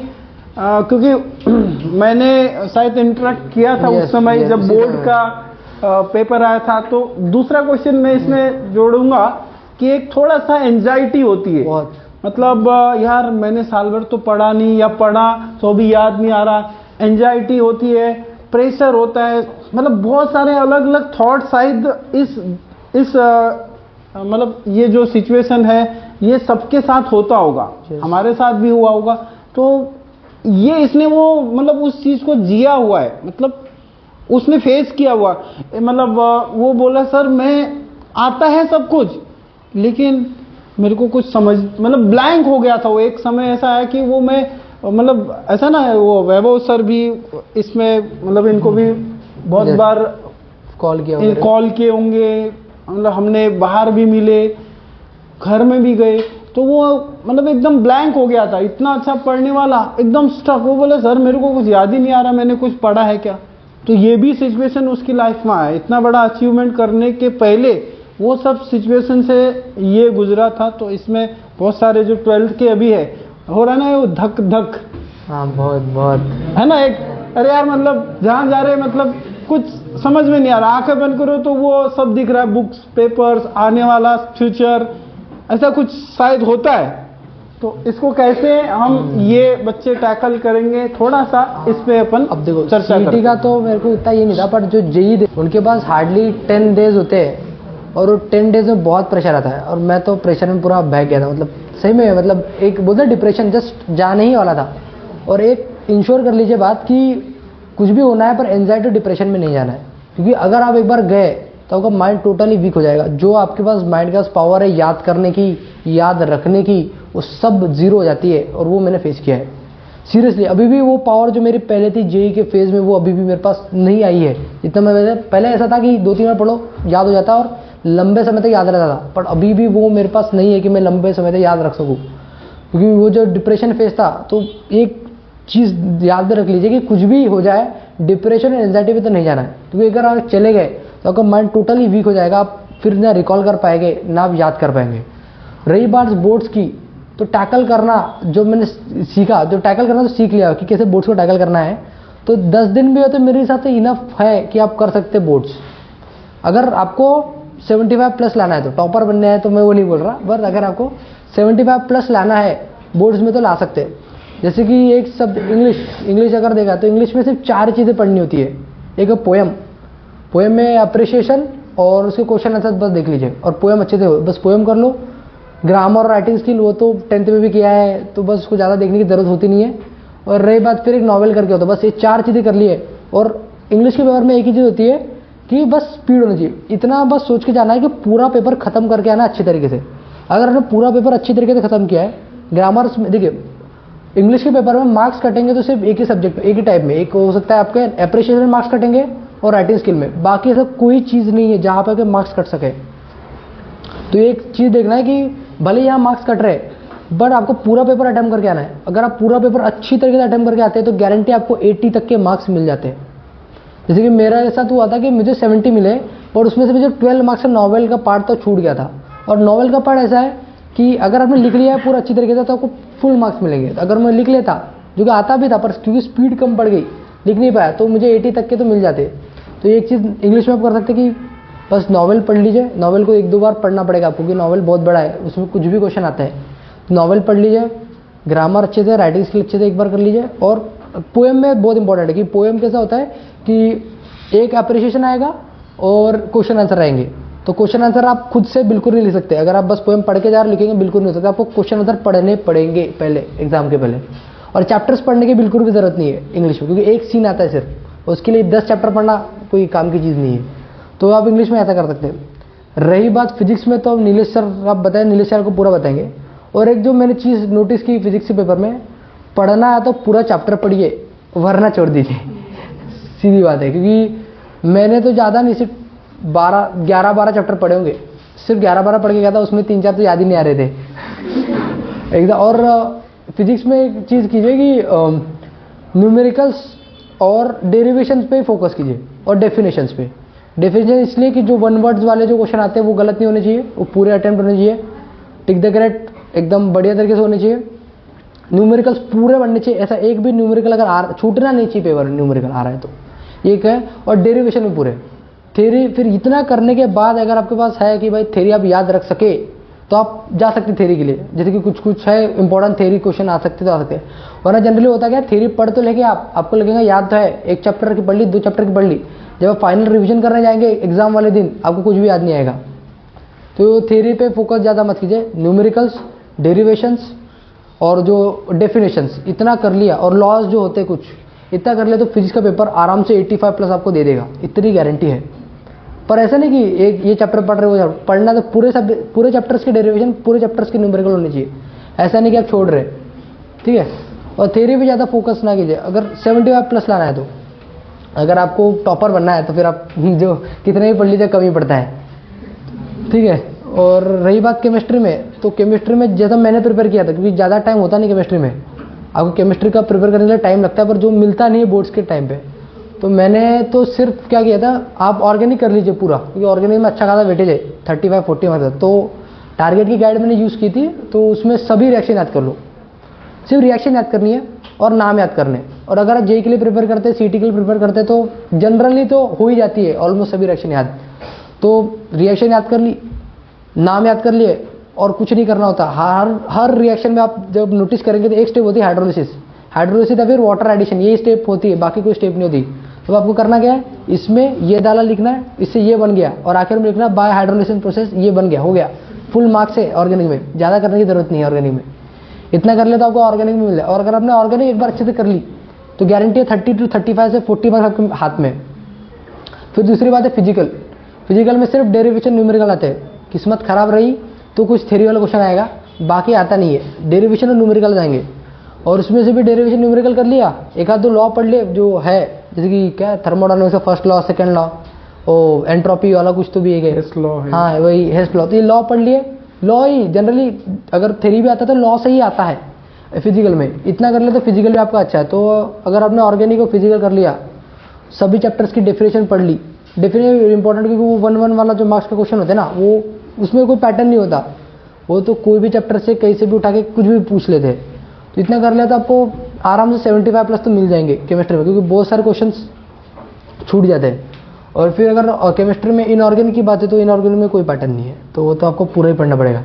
क्योंकि मैंने शायद इंटरेक्ट किया था उस समय जब बोर्ड का पेपर आया था। तो दूसरा क्वेश्चन मैं इसमें जोड़ूंगा कि एक थोड़ा सा एंजाइटी होती है, मतलब यार मैंने साल भर तो पढ़ा नहीं, या पढ़ा तो भी याद नहीं आ रहा, एंजाइटी होती है, प्रेशर होता है, मतलब बहुत सारे अलग अलग थॉट शायद इस मतलब ये जो सिचुएशन है ये सबके साथ होता होगा, हमारे साथ भी हुआ होगा। तो ये इसने वो मतलब उस चीज को जिया हुआ है, मतलब उसने फेस किया हुआ, मतलब वो बोला सर मैं आता है सब कुछ, लेकिन मेरे को कुछ समझ, मतलब ब्लैंक हो गया था वो। एक समय ऐसा है कि वो मैं मतलब ऐसा ना, वो वैभव सर भी इसमें मतलब इनको भी बहुत बार कॉल किए होंगे, मतलब हमने बाहर भी मिले, घर में भी गए, तो वो मतलब एकदम ब्लैंक हो गया था। इतना अच्छा पढ़ने वाला एकदम स्टक, वो बोले सर मेरे को कुछ याद ही नहीं आ रहा, मैंने कुछ पढ़ा है क्या। तो ये भी सिचुएशन उसकी लाइफ में आया। इतना बड़ा अचीवमेंट करने के पहले वो सब सिचुएशन से ये गुजरा था। तो इसमें बहुत सारे जो 12th के अभी है हो रहा है ना, वो धक धक, हाँ बहुत है ना एक, अरे यार मतलब जहाँ जा रहे मतलब कुछ समझ में नहीं आ रहा, आंखें बंद करो तो वो सब दिख रहा है, बुक्स, पेपर्स, आने वाला फ्यूचर, ऐसा कुछ शायद होता है। तो इसको कैसे हम ये बच्चे टैकल करेंगे, थोड़ा सा इस पे अपन अब देखो चर्चा सीटी का तो मेरे को इतना ये नहीं था, पर जो जेई उनके पास हार्डली 10 डेज होते हैं, और वो 10 डेज में बहुत प्रेशर आता है, और मैं तो प्रेशर में पूरा बह गया था, मतलब सही में, मतलब एक बोलते डिप्रेशन जस्ट जाने ही वाला था। और एक इंश्योर कर लीजिए बात कि कुछ भी होना है पर एंजाइटी डिप्रेशन में नहीं जाना है, क्योंकि अगर आप एक बार गए तो आपका माइंड टोटली वीक हो जाएगा। जो आपके पास माइंड के पास पावर है याद करने की, याद रखने की, वो सब जीरो हो जाती है, और वो मैंने फेस किया है सीरियसली। अभी भी वो पावर जो मेरी पहले थी जेई के फेज में, वो अभी भी मेरे पास नहीं आई है। जितना मैं पहले ऐसा था कि 2-3 बार पढ़ो याद हो जाता और लंबे समय तक याद रहता था, पर अभी भी वो मेरे पास नहीं है कि मैं लंबे समय तक याद रख सकूँ, क्योंकि वो जो डिप्रेशन फेज था। तो एक चीज़ याद रख लीजिए कि कुछ भी हो जाए डिप्रेशन और एंजाइटी पे तो नहीं जाना है, क्योंकि अगर आप चले गए तो आपका माइंड टोटली वीक हो जाएगा, आप फिर ना रिकॉल कर पाएंगे ना आप याद कर पाएंगे। रही बात बोर्ड्स की, तो टैकल करना जो मैंने सीखा, जो टैकल करना तो सीख लिया कि कैसे बोर्ड्स को टैकल करना है। तो 10 दिन भी हो तो मेरे हिसाब से इनफ है कि आप कर सकते बोर्ड्स। अगर आपको 75+ लाना है, तो टॉपर बनने हैं तो मैं वो नहीं बोल रहा, बट अगर आपको 75+ लाना है बोर्ड्स में तो ला सकते हैं। जैसे कि एक शब्द इंग्लिश अगर देखा तो इंग्लिश में सिर्फ 4 चीज़ें पढ़नी होती है। एक है पोएम में अप्रिशिएशन और उसके क्वेश्चन आंसर बस देख लीजिए, और पोएम अच्छे से हो, बस पोएम कर लो। ग्रामर और राइटिंग स्किल वो तो 10th में भी किया है, तो बस उसको ज़्यादा देखने की ज़रूरत होती नहीं है। और रही बात फिर एक नॉवेल करके हो, तो बस ये 4 चीज़ें कर लिए। और इंग्लिश के पेपर में एक ही चीज़ होती है कि बस स्पीड होनी चाहिए, इतना बस सोच के जाना है कि पूरा पेपर खत्म करके आना अच्छी तरीके से। अगर हमने पूरा पेपर अच्छी तरीके से खत्म किया है, ग्रामर में देखिए इंग्लिश के पेपर में मार्क्स कटेंगे तो सिर्फ एक ही सब्जेक्ट में, एक ही टाइप में, एक हो सकता है आपके एप्रिशिएशन में मार्क्स कटेंगे और राइटिंग स्किल में, बाकी ऐसा कोई चीज़ नहीं है जहाँ पे मार्क्स कट सके। तो एक चीज़ देखना है कि भले यहाँ मार्क्स कट रहे, बट आपको पूरा पेपर अटेम्प्ट करके आना है। अगर आप पूरा पेपर अच्छी तरीके से अटेम्प्ट करके आते हैं तो गारंटी आपको 80 तक के मार्क्स मिल जाते हैं। जैसे कि मेरा ऐसा हुआ था कि मुझे 70 मिले और उसमें से मुझे 12 मार्क्स का नॉवेल का पार्ट तो छूट गया था। और नॉवेल का पार्ट ऐसा है कि अगर आपने लिख लिया है पूरा अच्छी तरीके से तो आपको फुल मार्क्स मिलेंगे। अगर मैं लिख लेता, जो कि आता भी था पर क्योंकि स्पीड कम पड़ गई लिख नहीं पाया, तो मुझे 80 तक के तो मिल जाते। तो एक चीज़ इंग्लिश में आप कर सकते कि बस नॉवेल पढ़ लीजिए। नॉवेल को 1-2 बार पढ़ना पड़ेगा आपको क्योंकि नॉवेल बहुत बड़ा है, उसमें कुछ भी क्वेश्चन आता है। नॉवेल पढ़ लीजिए, ग्रामर अच्छे से, राइटिंग स्किल अच्छे से एक बार कर लीजिए। और पोएम में बहुत इंपॉर्टेंट है कि पोएम कैसा होता है कि एक अप्रिशिएशन आएगा और क्वेश्चन आंसर आएंगे। तो क्वेश्चन आंसर आप खुद से बिल्कुल नहीं लिख सकते। अगर आप बस पोएम पढ़ के जा रहे लिखेंगे बिल्कुल नहीं हो सकता, आपको क्वेश्चन आंसर पढ़ने पड़ेंगे पहले एग्जाम के पहले। और चैप्टर्स पढ़ने की बिल्कुल भी जरूरत नहीं है इंग्लिश में, क्योंकि एक सीन आता है सिर्फ, उसके लिए 10 चैप्टर पढ़ना कोई काम की चीज़ नहीं है। तो आप इंग्लिश में ऐसा कर सकते हैं। रही बात फिजिक्स में, तो नीलेश सर आप बताएं, नीलेश सर को पूरा बताएंगे। और एक जो मैंने चीज़ नोटिस की फिजिक्स के पेपर में, पढ़ना है तो पूरा चैप्टर पढ़िए वरना छोड़ दीजिए। सीधी बात है, क्योंकि मैंने तो ज़्यादा नहीं, सिर्फ 11-12 चैप्टर पढ़े होंगे। सिर्फ 11-12 पढ़ के गया था, उसमें 3-4 तो याद ही नहीं आ रहे थे एकदम। और फिजिक्स में एक चीज़ कीजिए कि न्यूमेरिकल्स और डेरिवेशंस पे फोकस कीजिए और डेफिनेशंस पे। डेफिनेशन इसलिए कि जो वन वर्ड्स वाले जो क्वेश्चन आते हैं वो गलत नहीं होने चाहिए, वो पूरे अटेम्प्ट होने चाहिए, टिक द करेक्ट एकदम बढ़िया तरीके से होने चाहिए। न्यूमेरिकल्स पूरे बनने चाहिए, ऐसा एक भी न्यूमेरिकल अगर छूटना नहीं चाहिए पेपर न्यूमेरिकल आ रहा है तो एक है। और डेरिवेशन में पूरे थ्योरी। फिर इतना करने के बाद अगर आपके पास है कि भाई थ्योरी आप याद रख सके तो आप जा सकते थ्योरी के लिए। जैसे कि कुछ है इंपॉर्टेंट थ्योरी क्वेश्चन आ सकते तो आ सकते हैं, वरना जनरली होता क्या, थ्योरी पढ़ तो लेके आपको लगेगा याद तो है, एक चैप्टर की पढ़ ली, 2 चैप्टर की पढ़ ली, जब आप फाइनल रिवीजन करने जाएंगे एग्जाम वाले दिन आपको कुछ भी याद नहीं आएगा। तो थ्योरी पे फोकस ज़्यादा मत कीजिए। न्यूमेरिकल्स, डेरिवेशंस और जो डेफिनेशंस इतना कर लिया, और लॉज जो होते हैं कुछ इतना कर लिया, तो फिजिक्स का पेपर आराम से 85+ आपको दे देगा, इतनी गारंटी है। पर ऐसा नहीं कि एक ये चैप्टर पढ़ रहे हो, पढ़ना तो पूरे चैप्टर्स के डेरिवेशन, पूरे चैप्टर्स के न्यूमेरिकल होने चाहिए। ऐसा नहीं कि आप छोड़ रहे, ठीक है। और थ्योरी पे ज़्यादा फोकस ना कीजिए अगर 75+ लाना है तो। अगर आपको टॉपर बनना है तो फिर आप जो कितने भी पढ़ लीजिए कम ही पड़ता है, ठीक है। और रही बात केमिस्ट्री में, तो केमिस्ट्री में जैसा मैंने प्रिपेयर किया था, क्योंकि ज़्यादा टाइम होता नहीं केमिस्ट्री में, आपको केमिस्ट्री का प्रिपेयर करने के लिए टाइम लगता है पर जो मिलता नहीं है बोर्ड्स के टाइम पे। तो मैंने तो सिर्फ क्या किया था, आप ऑर्गेनिक कर लीजिए पूरा, क्योंकि ऑर्गेनिक में अच्छा खासा वेटेज है 35-40 मार्क्स। तो टारगेट की गाइड मैंने यूज़ की थी, तो उसमें सभी रिएक्शन याद कर लो, सिर्फ रिएक्शन याद करनी है और नाम याद करने। और अगर आप जेई के लिए प्रिपेयर करते हैं, सीटी के लिए प्रिपेयर करते हैं, तो जनरली तो हो ही जाती है ऑलमोस्ट सभी रिएक्शन याद। तो रिएक्शन याद कर ली, नाम याद कर लिए, और कुछ नहीं करना होता। हर रिएक्शन में आप जब नोटिस करेंगे तो एक स्टेप होती है हाइड्रोलिसिस, या फिर वाटर एडिशन, ये स्टेप होती है, बाकी कोई स्टेप नहीं होती। तो आपको करना क्या है, इसमें ये डाला लिखना है, इससे ये बन गया, और आखिर में लिखना बाय हाइड्रोलिसिस प्रोसेस ये बन गया, हो गया, फुल मार्क्स है ऑर्गेनिक में। ज़्यादा करने की जरूरत नहीं है ऑर्गेनिक में, इतना कर ले तो आपको ऑर्गेनिक में मिल जाए। और अगर आपने ऑर्गेनिक एक बार अच्छे से कर ली तो गारंटी है 30 to 35 से 40 मार्क्स आपके हाथ में। फिर दूसरी बात है फिजिकल में सिर्फ डेरिवेशन न्यूमेरिकल आते हैं। किस्मत खराब रही तो कुछ थ्योरी वाला क्वेश्चन आएगा, बाकी आता नहीं है, डेरिवेशन और न्यूमेरिकल जाएंगे। और उसमें से भी डेरिवेशन न्यूमेरिकल कर लिया, एक आध 2 लॉ पढ़ लिए जो है, जैसे कि क्या थर्मोडायनामिक्स का फर्स्ट लॉ, सेकंड लॉ, और एंट्रोपी वाला कुछ तो भी एक है, हाँ वही हेस्ट लॉ। तो ये लॉ पढ़ लिए। लॉ ही जनरली अगर थ्योरी भी आता है तो लॉ से ही आता है फिजिकल में, इतना कर ले तो फिजिकल भी आपका अच्छा है। तो अगर आपने ऑर्गेनिक और फिजिकल कर लिया, सभी चैप्टर्स की डेफिनेशन पढ़ ली। डेफिनेशन इंपॉर्टेंट, क्योंकि वो 1-1 वाला जो मार्क्स का क्वेश्चन होता है ना, वो उसमें कोई पैटर्न नहीं होता, वो तो कोई भी चैप्टर से कहीं से भी उठा के कुछ भी पूछ लेते हैं। तो इतना कर लिया तो आपको आराम से 75+ तो मिल जाएंगे केमिस्ट्री में, क्योंकि बहुत सारे क्वेश्चन छूट जाते हैं। और फिर अगर केमिस्ट्री में इनऑर्गेनिक की बात है तो इनऑर्गेनिक में कोई पैटर्न नहीं है, तो वो तो आपको पूरा ही पढ़ना पड़ेगा।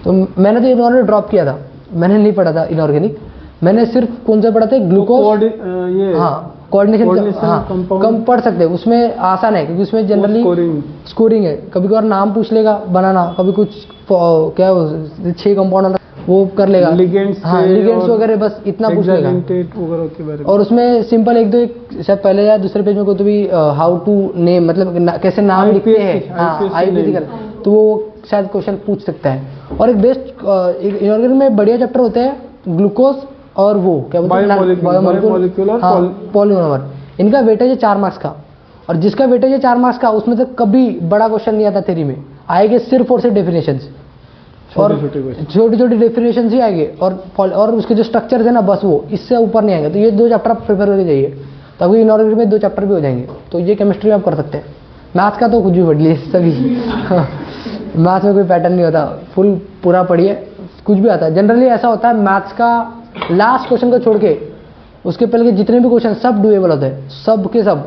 तो मैंने तो इनऑर्गेनिक ड्रॉप किया था, मैंने नहीं पढ़ा था इनऑर्गेनिक। मैंने सिर्फ कौन सा पढ़ा था, ग्लूकोज, हाँ कोऑर्डिनेशन, हाँ कम पढ़ सकते हैं, उसमें आसान है क्योंकि उसमें जनरली स्कोरिंग है। कभी कभार नाम पूछ लेगा बनाना, कभी कुछ क्या 6 कंपाउंड वो कर लेगा, हाँ लिगेंड्स वगैरह, बस इतना पूछ लेगा। और उसमें सिंपल एक शायद पहले या दूसरे पेज में कोई तो भी हाउ टू नेम, मतलब कैसे नाम लिखते हैं, हाँ आईपीसी कर, तो वो शायद क्वेश्चन पूछ सकता है। और एक बेस्ट इनऑर्गेनिक में बढ़िया चैप्टर होते हैं ग्लूकोज और वो क्या बोलते हैं बायोमोलिक्यूलर, पॉलीमर। इनका वेटेज है 4 मार्क्स का, और जिसका वेटेज है 4 मार्क्स का उसमें से कभी बड़ा क्वेश्चन नहीं आता थ्योरी में, आएंगे सिर्फ और सिर्फ डेफिनेशंस। और छोटे क्वेश्चन। छोटी छोटी डेफिनेशन ही आएंगे और उसके जो स्ट्रक्चर है ना बस वो इससे ऊपर नहीं आएंगे। तो ये 2 चैप्टर आप प्रिपेयर करके जाइए, तो अभी इनऑर्गेनिक में 2 चैप्टर भी हो जाएंगे। तो ये केमिस्ट्री में आप कर सकते हैं। मैथ्स का तो कुछ भी पढ़ लिए सभी मैथ्स में कोई पैटर्न नहीं होता, फुल पूरा पढ़िए, कुछ भी आता है। जनरली ऐसा होता है मैथ्स का लास्ट क्वेश्चन को छोड़ के उसके पहले के जितने भी क्वेश्चन सब डुएबल होते हैं, सब के सब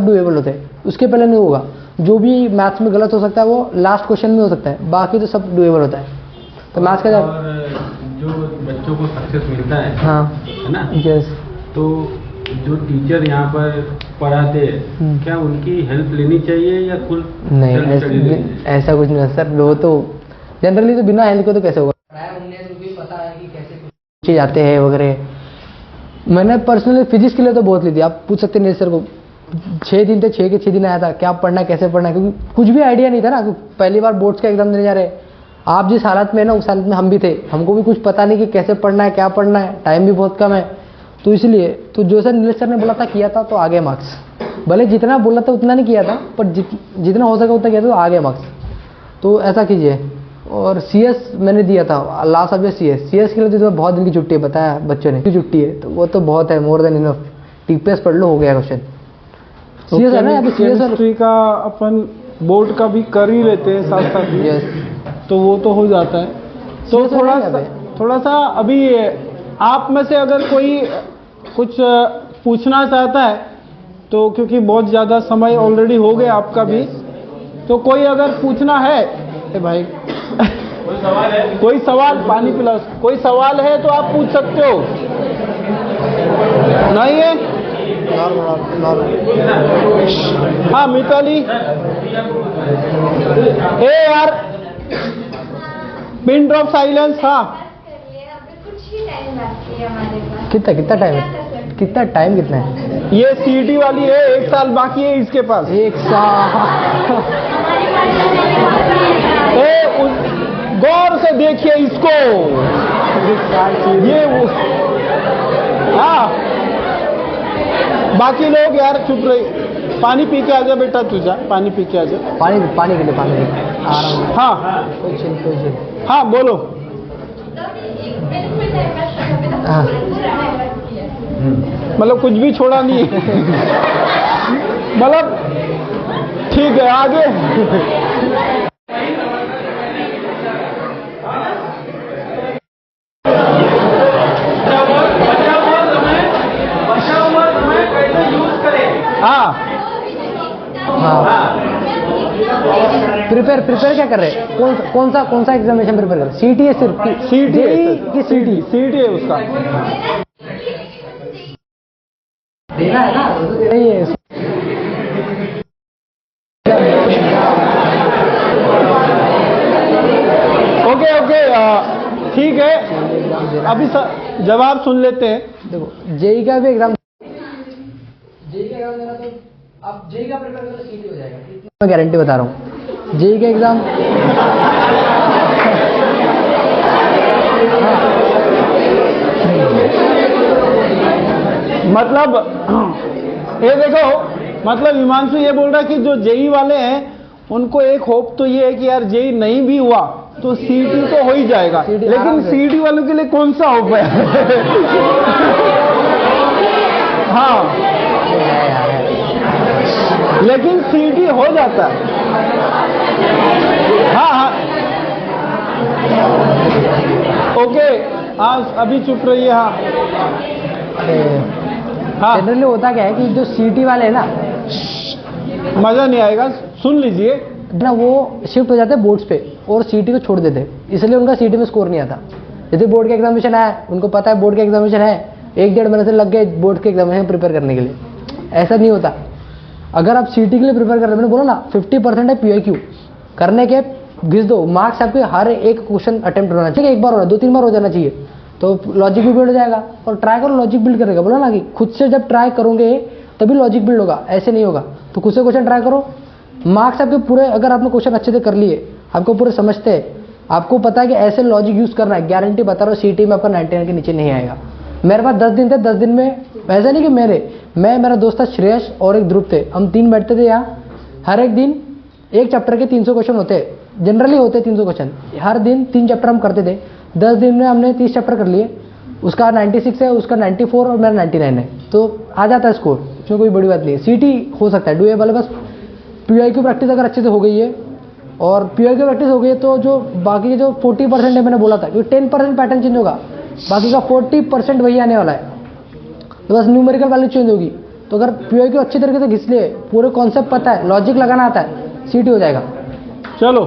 डुएबल होते हैं। उसके पहले नहीं होगा, जो भी मैथ्स में गलत हो सकता है वो लास्ट क्वेश्चन में हो सकता है, बाकी तो सब डुएबल होता है। तो मैथ्स का और जो बच्चों को सक्सेस मिलता है, हाँ है ना, यस, तो जो टीचर यहाँ पर पढ़ाते हैं क्या उनकी हेल्प लेनी चाहिए या खुद नहीं self study लेनी चाहिए? ऐसा कुछ नहीं है सर। वो तो जनरली तो बिना हेल्प के तो कैसे होगा, उनको पता है कि कैसे पूछे जाते हैं वगैरह। मैंने पर्सनली फिजिक्स के लिए तो बहुत ली थी, आप पूछ सकते हैं नीरज सर को। 6 दिन थे, 6 के 6 दिन आया था, क्या पढ़ना है कैसे पढ़ना है, क्योंकि कुछ भी आइडिया नहीं था ना। पहली बार बोर्ड्स का एग्जाम देने जा रहे हैं, आप जिस हालत में ना उस हालत में हम भी थे, हमको भी कुछ पता नहीं कि कैसे पढ़ना है क्या पढ़ना है, टाइम भी बहुत कम है। तो इसलिए तो जो सर नीरज सर ने बोला था किया था तो आगे मार्क्स, भले जितना बोला था उतना नहीं किया था, पर जितना हो सका उतना किया था तो आगे मार्क्स। तो ऐसा कीजिए। और सीएस मैंने दिया था लास्ट सब्जेक्ट सीएस के लिए तो बहुत दिन की छुट्टी है, बताया बच्चों ने की छुट्टी है, तो वो तो बहुत है, मोर देन इनफ। टीपीएस पढ़ लो, हो गया क्वेश्चन। सीएस है ना, यहाँ पे सीएस केमिस्ट्री का अपन बोर्ड का भी कर ही लेते हैं साथ साथ में, यस, तो वो तो हो जाता है। तो CS थोड़ा सा अभी आप में से अगर कोई कुछ पूछना चाहता है तो, क्योंकि बहुत ज़्यादा समय ऑलरेडी हो गया आपका भी, तो कोई अगर पूछना है भाई कोई सवाल है? कोई सवाल, पानी पिलाओ, कोई सवाल है तो आप पूछ सकते हो। नहीं है? हाँ मिताली, ए यार पिन ड्रॉप साइलेंस। हाँ कितना टाइम है, कितना है? ये सीटी वाली है, 1 साल बाकी है इसके पास। 1 साल। गौर से देखिए इसको, ये वो। हाँ बाकी लोग यार चुप रहे, पानी पी के आजा बेटा, तुझा पानी पी के आजा। पानी के लिए आराम। हाँ कोई चिल। हाँ बोलो। हाँ मतलब कुछ भी छोड़ा नहीं है मतलब ठीक है आगे। हाँ प्रिपेयर क्या कर रहे हैं? कौन सा एग्जामिनेशन प्रिपेयर कर रहे हैं? सीटी है सिर्फ? सीटी की सीटी है उसका। देना है ना, नहीं है। ओके ठीक है, अभी जवाब सुन लेते हैं। देखो जेई का भी एग्जाम देना, तो आप जेई का प्रिपेयर करो, सीटी हो जाएगा, मैं गारंटी बता रहा हूँ। जेई का एग्जाम मतलब ये देखो, मतलब हिमांशु ये बोल रहा है कि जो जेई वाले हैं उनको एक होप तो ये है कि यार जेई नहीं भी हुआ तो सीटी तो हो ही जाएगा, लेकिन सीटी वालों के लिए कौन सा होप है हाँ लेकिन सीटी हो जाता है। हाँ ओके, हाँ अभी चुप रहिए। हाँ जनरली होता क्या है कि जो सीटी वाले हैं ना, मजा नहीं आएगा, सुन लीजिए ना, वो शिफ्ट हो जाते हैं बोर्ड्स पे और सीटी को छोड़ देते हैं, इसलिए उनका सीटी में स्कोर नहीं आता। जैसे बोर्ड के एग्जामिनेशन है, उनको पता है बोर्ड के एग्जामिनेशन है, 1-1.5 महीने से लग गए बोर्ड के एग्जामिनेशन प्रिपेयर करने के लिए। ऐसा नहीं होता। अगर आप सीटी के लिए प्रिपेयर कर रहे हैं, मैंने बोला ना 50% है PIQ करने के, घिस दो मार्क्स आपके, हर एक क्वेश्चन अटेम्प्ट होना चाहिए, 1 बार हो रहा है 2-3 बार हो जाना चाहिए, तो लॉजिक भी बिल्ड हो जाएगा। और ट्राई करो लॉजिक बिल्ड करेगा, बोला ना कि खुद से जब ट्राई करोगे तभी लॉजिक बिल्ड होगा, ऐसे नहीं होगा। तो खुद से क्वेश्चन ट्राई करो, मार्क्स आपके पूरे, अगर आपने क्वेश्चन अच्छे से कर लिए, आपको पूरे समझते हैं, आपको पता है कि ऐसे लॉजिक यूज करना है, गारंटी बता रहा हूँ सीटी में आपका 99 के नीचे नहीं आएगा। मेरे पास 10 दिन थे, 10 दिन में ऐसा नहीं कि मेरा दोस्त था श्रेयस और एक ध्रुव थे, हम 3 बैठते थे यहाँ, हर एक दिन एक चैप्टर के 300 क्वेश्चन होते, जनरली होते हैं 300 क्वेश्चन, हर दिन 3 चैप्टर हम करते थे, 10 दिन में हमने 30 चैप्टर कर लिए, उसका 96 है, उसका 94 और मेरा 99 है, तो आ जाता है स्कोर, इसमें कोई बड़ी बात नहीं है। सीटी हो सकता है डूएबल, बस पीआई की प्रैक्टिस अगर अच्छे से हो गई है और पीआई की प्रैक्टिस हो गई है तो जो बाकी के जो 40% है, मैंने बोला था क्योंकि 10% पैटर्न चेंज होगा, बाकी का 40% वही आने वाला है, तो बस न्यूमेरिकल वैल्यू चेंज होगी। तो अगर पीआई को अच्छी तरीके से घिस लिए, पूरे कॉन्सेप्ट पता है, लॉजिक लगाना आता है, सीटी हो जाएगा। चलो,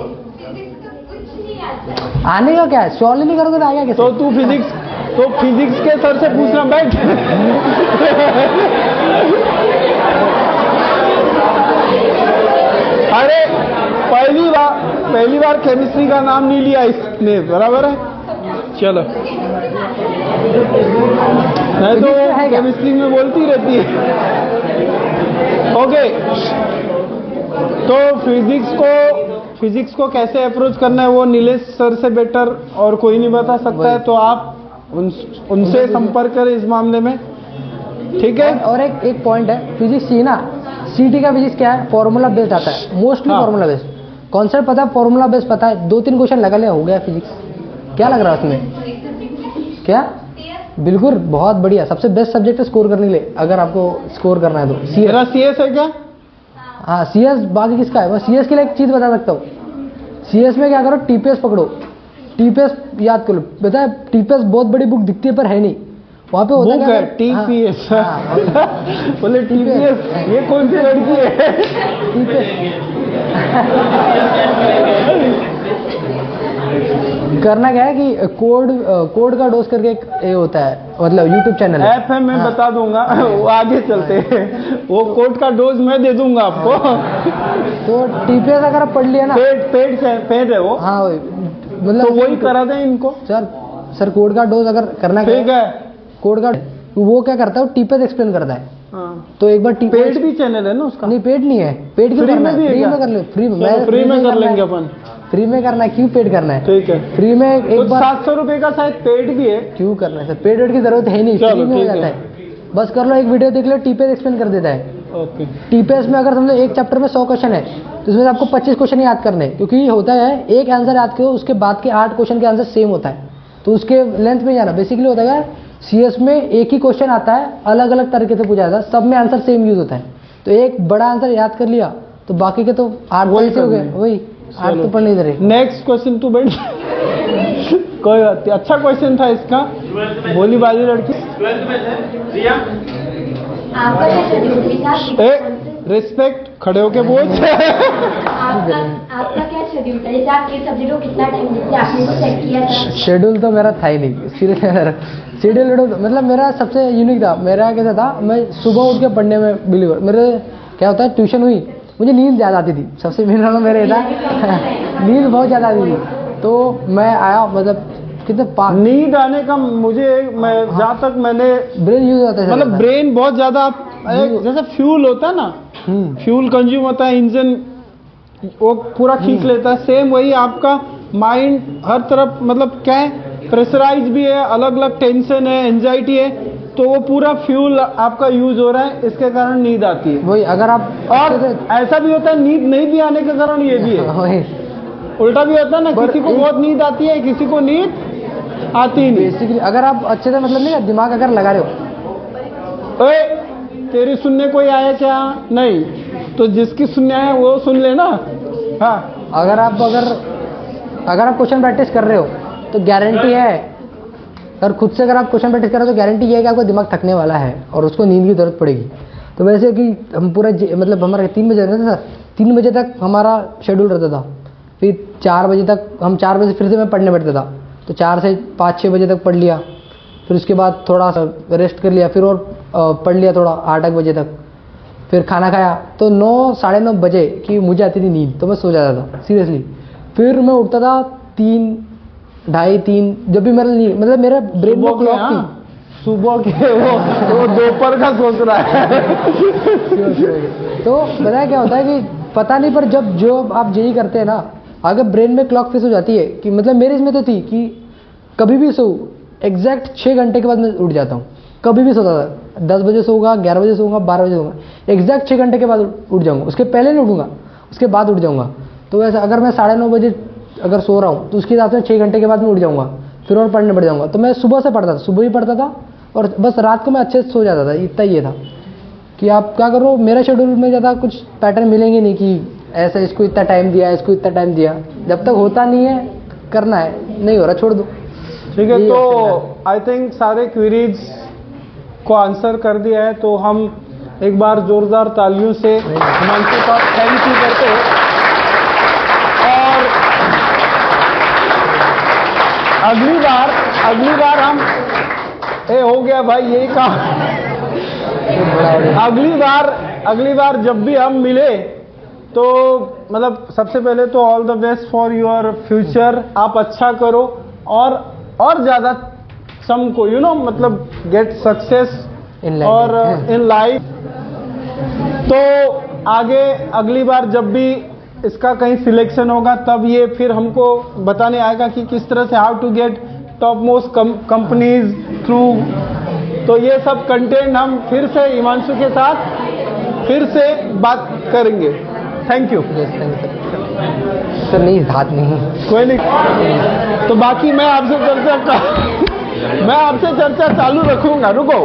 आने का क्या है, सॉल्व नहीं करोगे तो आएगा कैसे? तो तू फिजिक्स के सर से पूछना, बैठ। अरे पहली बार केमिस्ट्री का नाम नहीं लिया इसने, बराबर है। चलो, नहीं तो केमिस्ट्री में बोलती रहती है। ओके, तो फिजिक्स को कैसे अप्रोच करना है वो नीलेश सर से बेटर और कोई नहीं बता सकता है, तो आप उनसे संपर्क करें इस मामले में, ठीक है। और एक पॉइंट है, फिजिक्स ही ना, सीटी का फिजिक्स क्या है, फॉर्मूला बेस्ड आता है, मोस्टली फॉर्मूला बेस्ड, कॉन्सेप्ट पता है, फॉर्मूला बेस्ड पता है, 2-3 क्वेश्चन लगा लिया, हो गया फिजिक्स। क्या लग रहा है उसमें? क्या? बिल्कुल, बहुत बढ़िया, सबसे बेस्ट सब्जेक्ट है स्कोर करने के लिए, अगर आपको स्कोर करना है तो। मेरा सीएस है क्या? हाँ, सीएस बाकी किसका है? मैं सीएस के लिए एक चीज बता सकता हूँ, सीएस में क्या करो, टीपीएस पकड़ो, टीपीएस याद करो, पता है टीपीएस बहुत बड़ी बुक दिखती है पर है नहीं, वहाँ पे होता है टीपीएस। बोले टीपीएस, ये कौन सी लड़की है? टीपीएस करना क्या है कि कोड का डोज करके एक ये होता है, मतलब यूट्यूब चैनल है, ऐप है, मैं बता दूंगा, वो आगे चलते हैं, वो कोड का डोज मैं दे दूंगा आपको। तो टीपीएस अगर आप पढ़ लिया ना, पेड है वो, हाँ मतलब तो वही करा दें इनको। सर कोड का डोज अगर करना ठीक है, कोड का वो क्या करता है, वो टीपीएस एक्सप्लेन करता है। तो एक बार पेड भी चैनल है ना उसका? नहीं, पेड नहीं है, पेड क्यों करना है? फ्री में कर लो, फ्री में कर लेंगे अपन, फ्री में करना है, क्यों पेड करना है? ठीक है, फ्री में एक बार 700 रुपए का शायद पेड भी है, क्यों करना है सर? पेड की जरूरत है नहीं, फ्री में हो जाता है, बस कर लो, एक वीडियो देख लो, टीपीएस एक्सप्लेन कर देता है। ओके, टीपीएस में अगर समझो एक चैप्टर में 100 क्वेश्चन है, तो इसमें आपको 25 क्वेश्चन याद करने, क्योंकि होता है एक आंसर याद करो, उसके बाद के 8 क्वेश्चन के आंसर सेम होता है, तो उसके लेंथ में जाना। बेसिकली होता है सीएस में एक ही क्वेश्चन आता है, अलग अलग तरीके से पूछा जाता है, सब में आंसर सेम यूज होता है, तो एक बड़ा आंसर याद कर लिया तो बाकी के तो 8 वही हो गए, वही 8 तो पढ़ नहीं दे रहे। नेक्स्ट क्वेश्चन तू बैठ। कोई बात नहीं, अच्छा क्वेश्चन था इसका, बोली बाली लड़की। आपका क्या शेड्यूल है? रिस्पेक्ट, खड़े होके बोल। आपका क्या शेड्यूल था? जैसे आप किस सब्जेक्ट को कितना टाइम देते, आपने तो चेक किया था? शेड्यूल तो मेरा था ही नहीं, शेड्यूल मतलब मेरा सबसे यूनिक था। मेरा कैसा था, मैं सुबह उठ के पढ़ने में बिलीवर, मेरे क्या होता है, ट्यूशन हुई, मुझे नींद ज़्यादा आती थी, सबसे मेन वाला मेरे था, नींद बहुत ज़्यादा आती थी, तो मैं आया, मतलब कितने नींद आने का मुझे, मैं जहाँ तक मैंने ब्रेन यूज होता है, मतलब ब्रेन बहुत ज़्यादा जैसे फ्यूल होता है ना, फ्यूल कंज्यूम होता है, इंजन वो पूरा खींच लेता है, सेम वही आपका माइंड हर तरफ, मतलब क्या है, प्रेशराइज भी है, अलग अलग टेंशन है, एंजाइटी है, तो वो पूरा फ्यूल आपका यूज हो रहा है, इसके कारण नींद आती है। वही अगर आप, और ऐसा भी होता है नींद नहीं भी आने के कारण ये भी है, उल्टा भी होता है ना, किसी को बहुत नींद आती है, किसी को नींद आती नहीं। बेसिकली अगर आप अच्छे से, मतलब नहीं, दिमाग अगर लगा रहे हो, ओए तेरी सुनने कोई आया क्या? नहीं, तो जिसकी सुनने आया वो सुन लेना। हाँ, अगर आप क्वेश्चन प्रैक्टिस कर रहे हो तो गारंटी है, अगर खुद से अगर आप क्वेश्चन प्रैक्टिस कर रहे हो तो गारंटी ये है कि आपका दिमाग थकने वाला है और उसको नींद की जरूरत पड़ेगी। तो वैसे कि हम पूरा मतलब हमारा 3 बजे रहता था सर, 3 बजे तक हमारा शेड्यूल रहता था, फिर 4 बजे तक, हम 4 बजे फिर से मैं पढ़ने बैठता था, तो 4 से 5-6 बजे तक पढ़ लिया, फिर उसके बाद थोड़ा सा रेस्ट कर लिया, फिर और पढ़ लिया थोड़ा 8 बजे तक, फिर खाना खाया, तो 9 साढ़े 9 बजे की मुझे आती थी नींद, तो मैं सो जाता था सीरियसली। फिर मैं उठता था 3, 2:30-3, जब भी मेरा नींद, मतलब मेरा ब्रेन में क्लॉक थी सुबह के, वो दोपहर का सोच रहा है। तो बताया क्या होता है कि पता नहीं, पर जब आप जेई करते हैं ना, अगर ब्रेन में क्लॉक फिक्स हो जाती है कि, मतलब मेरे इसमें तो थी कि कभी भी सो, एग्जैक्ट 6 घंटे के बाद मैं उठ जाता हूँ, कभी भी सोता था, 10 बजे सोऊंगा, 11 बजे सोऊंगा, 12 बजे सोऊंगा, एग्जैक्ट 6 घंटे के बाद उठ जाऊंगा, उसके पहले नहीं उठूंगा, उसके बाद उठ जाऊंगा। तो वैसे अगर मैं 9:30 बजे अगर सो रहा हूँ तो उसके हिसाब से 6 घंटे के बाद मैं उठ जाऊँगा, फिर और पढ़ने बैठ जाऊँगा। तो मैं सुबह से पढ़ता था, सुबह ही पढ़ता था और बस रात को मैं अच्छे से सो जाता था। इतना ये था कि आप क्या करो, मेरे शेड्यूल में ज़्यादा कुछ पैटर्न मिलेंगे नहीं कि ऐसा इसको इतना टाइम दिया, इसको इतना टाइम दिया। जब तक होता नहीं है करना है, नहीं हो रहा छोड़ दो। ठीक है, यही तो है। आई थिंक सारे क्वेरीज को आंसर कर दिया है, तो हम एक बार जोरदार तालियों से हिमांशु का थैंक यू करते हैं। और अगली बार हम हो गया भाई यही काम। अगली बार जब भी हम मिले तो मतलब सबसे पहले तो all the best for your future. आप अच्छा करो और ज्यादा सबको मतलब गेट सक्सेस और इन लाइफ। तो आगे अगली बार जब भी इसका कहीं सिलेक्शन होगा तब ये फिर हमको बताने आएगा कि किस तरह से how to get top most companies through. तो ये सब कंटेंट हम फिर से हिमांशु के साथ फिर से बात करेंगे। Thank you. सर नहीं, हाथ नहीं, कोई नहीं। तो बाकी मैं आपसे चर्चा चालू रखूंगा। रुको।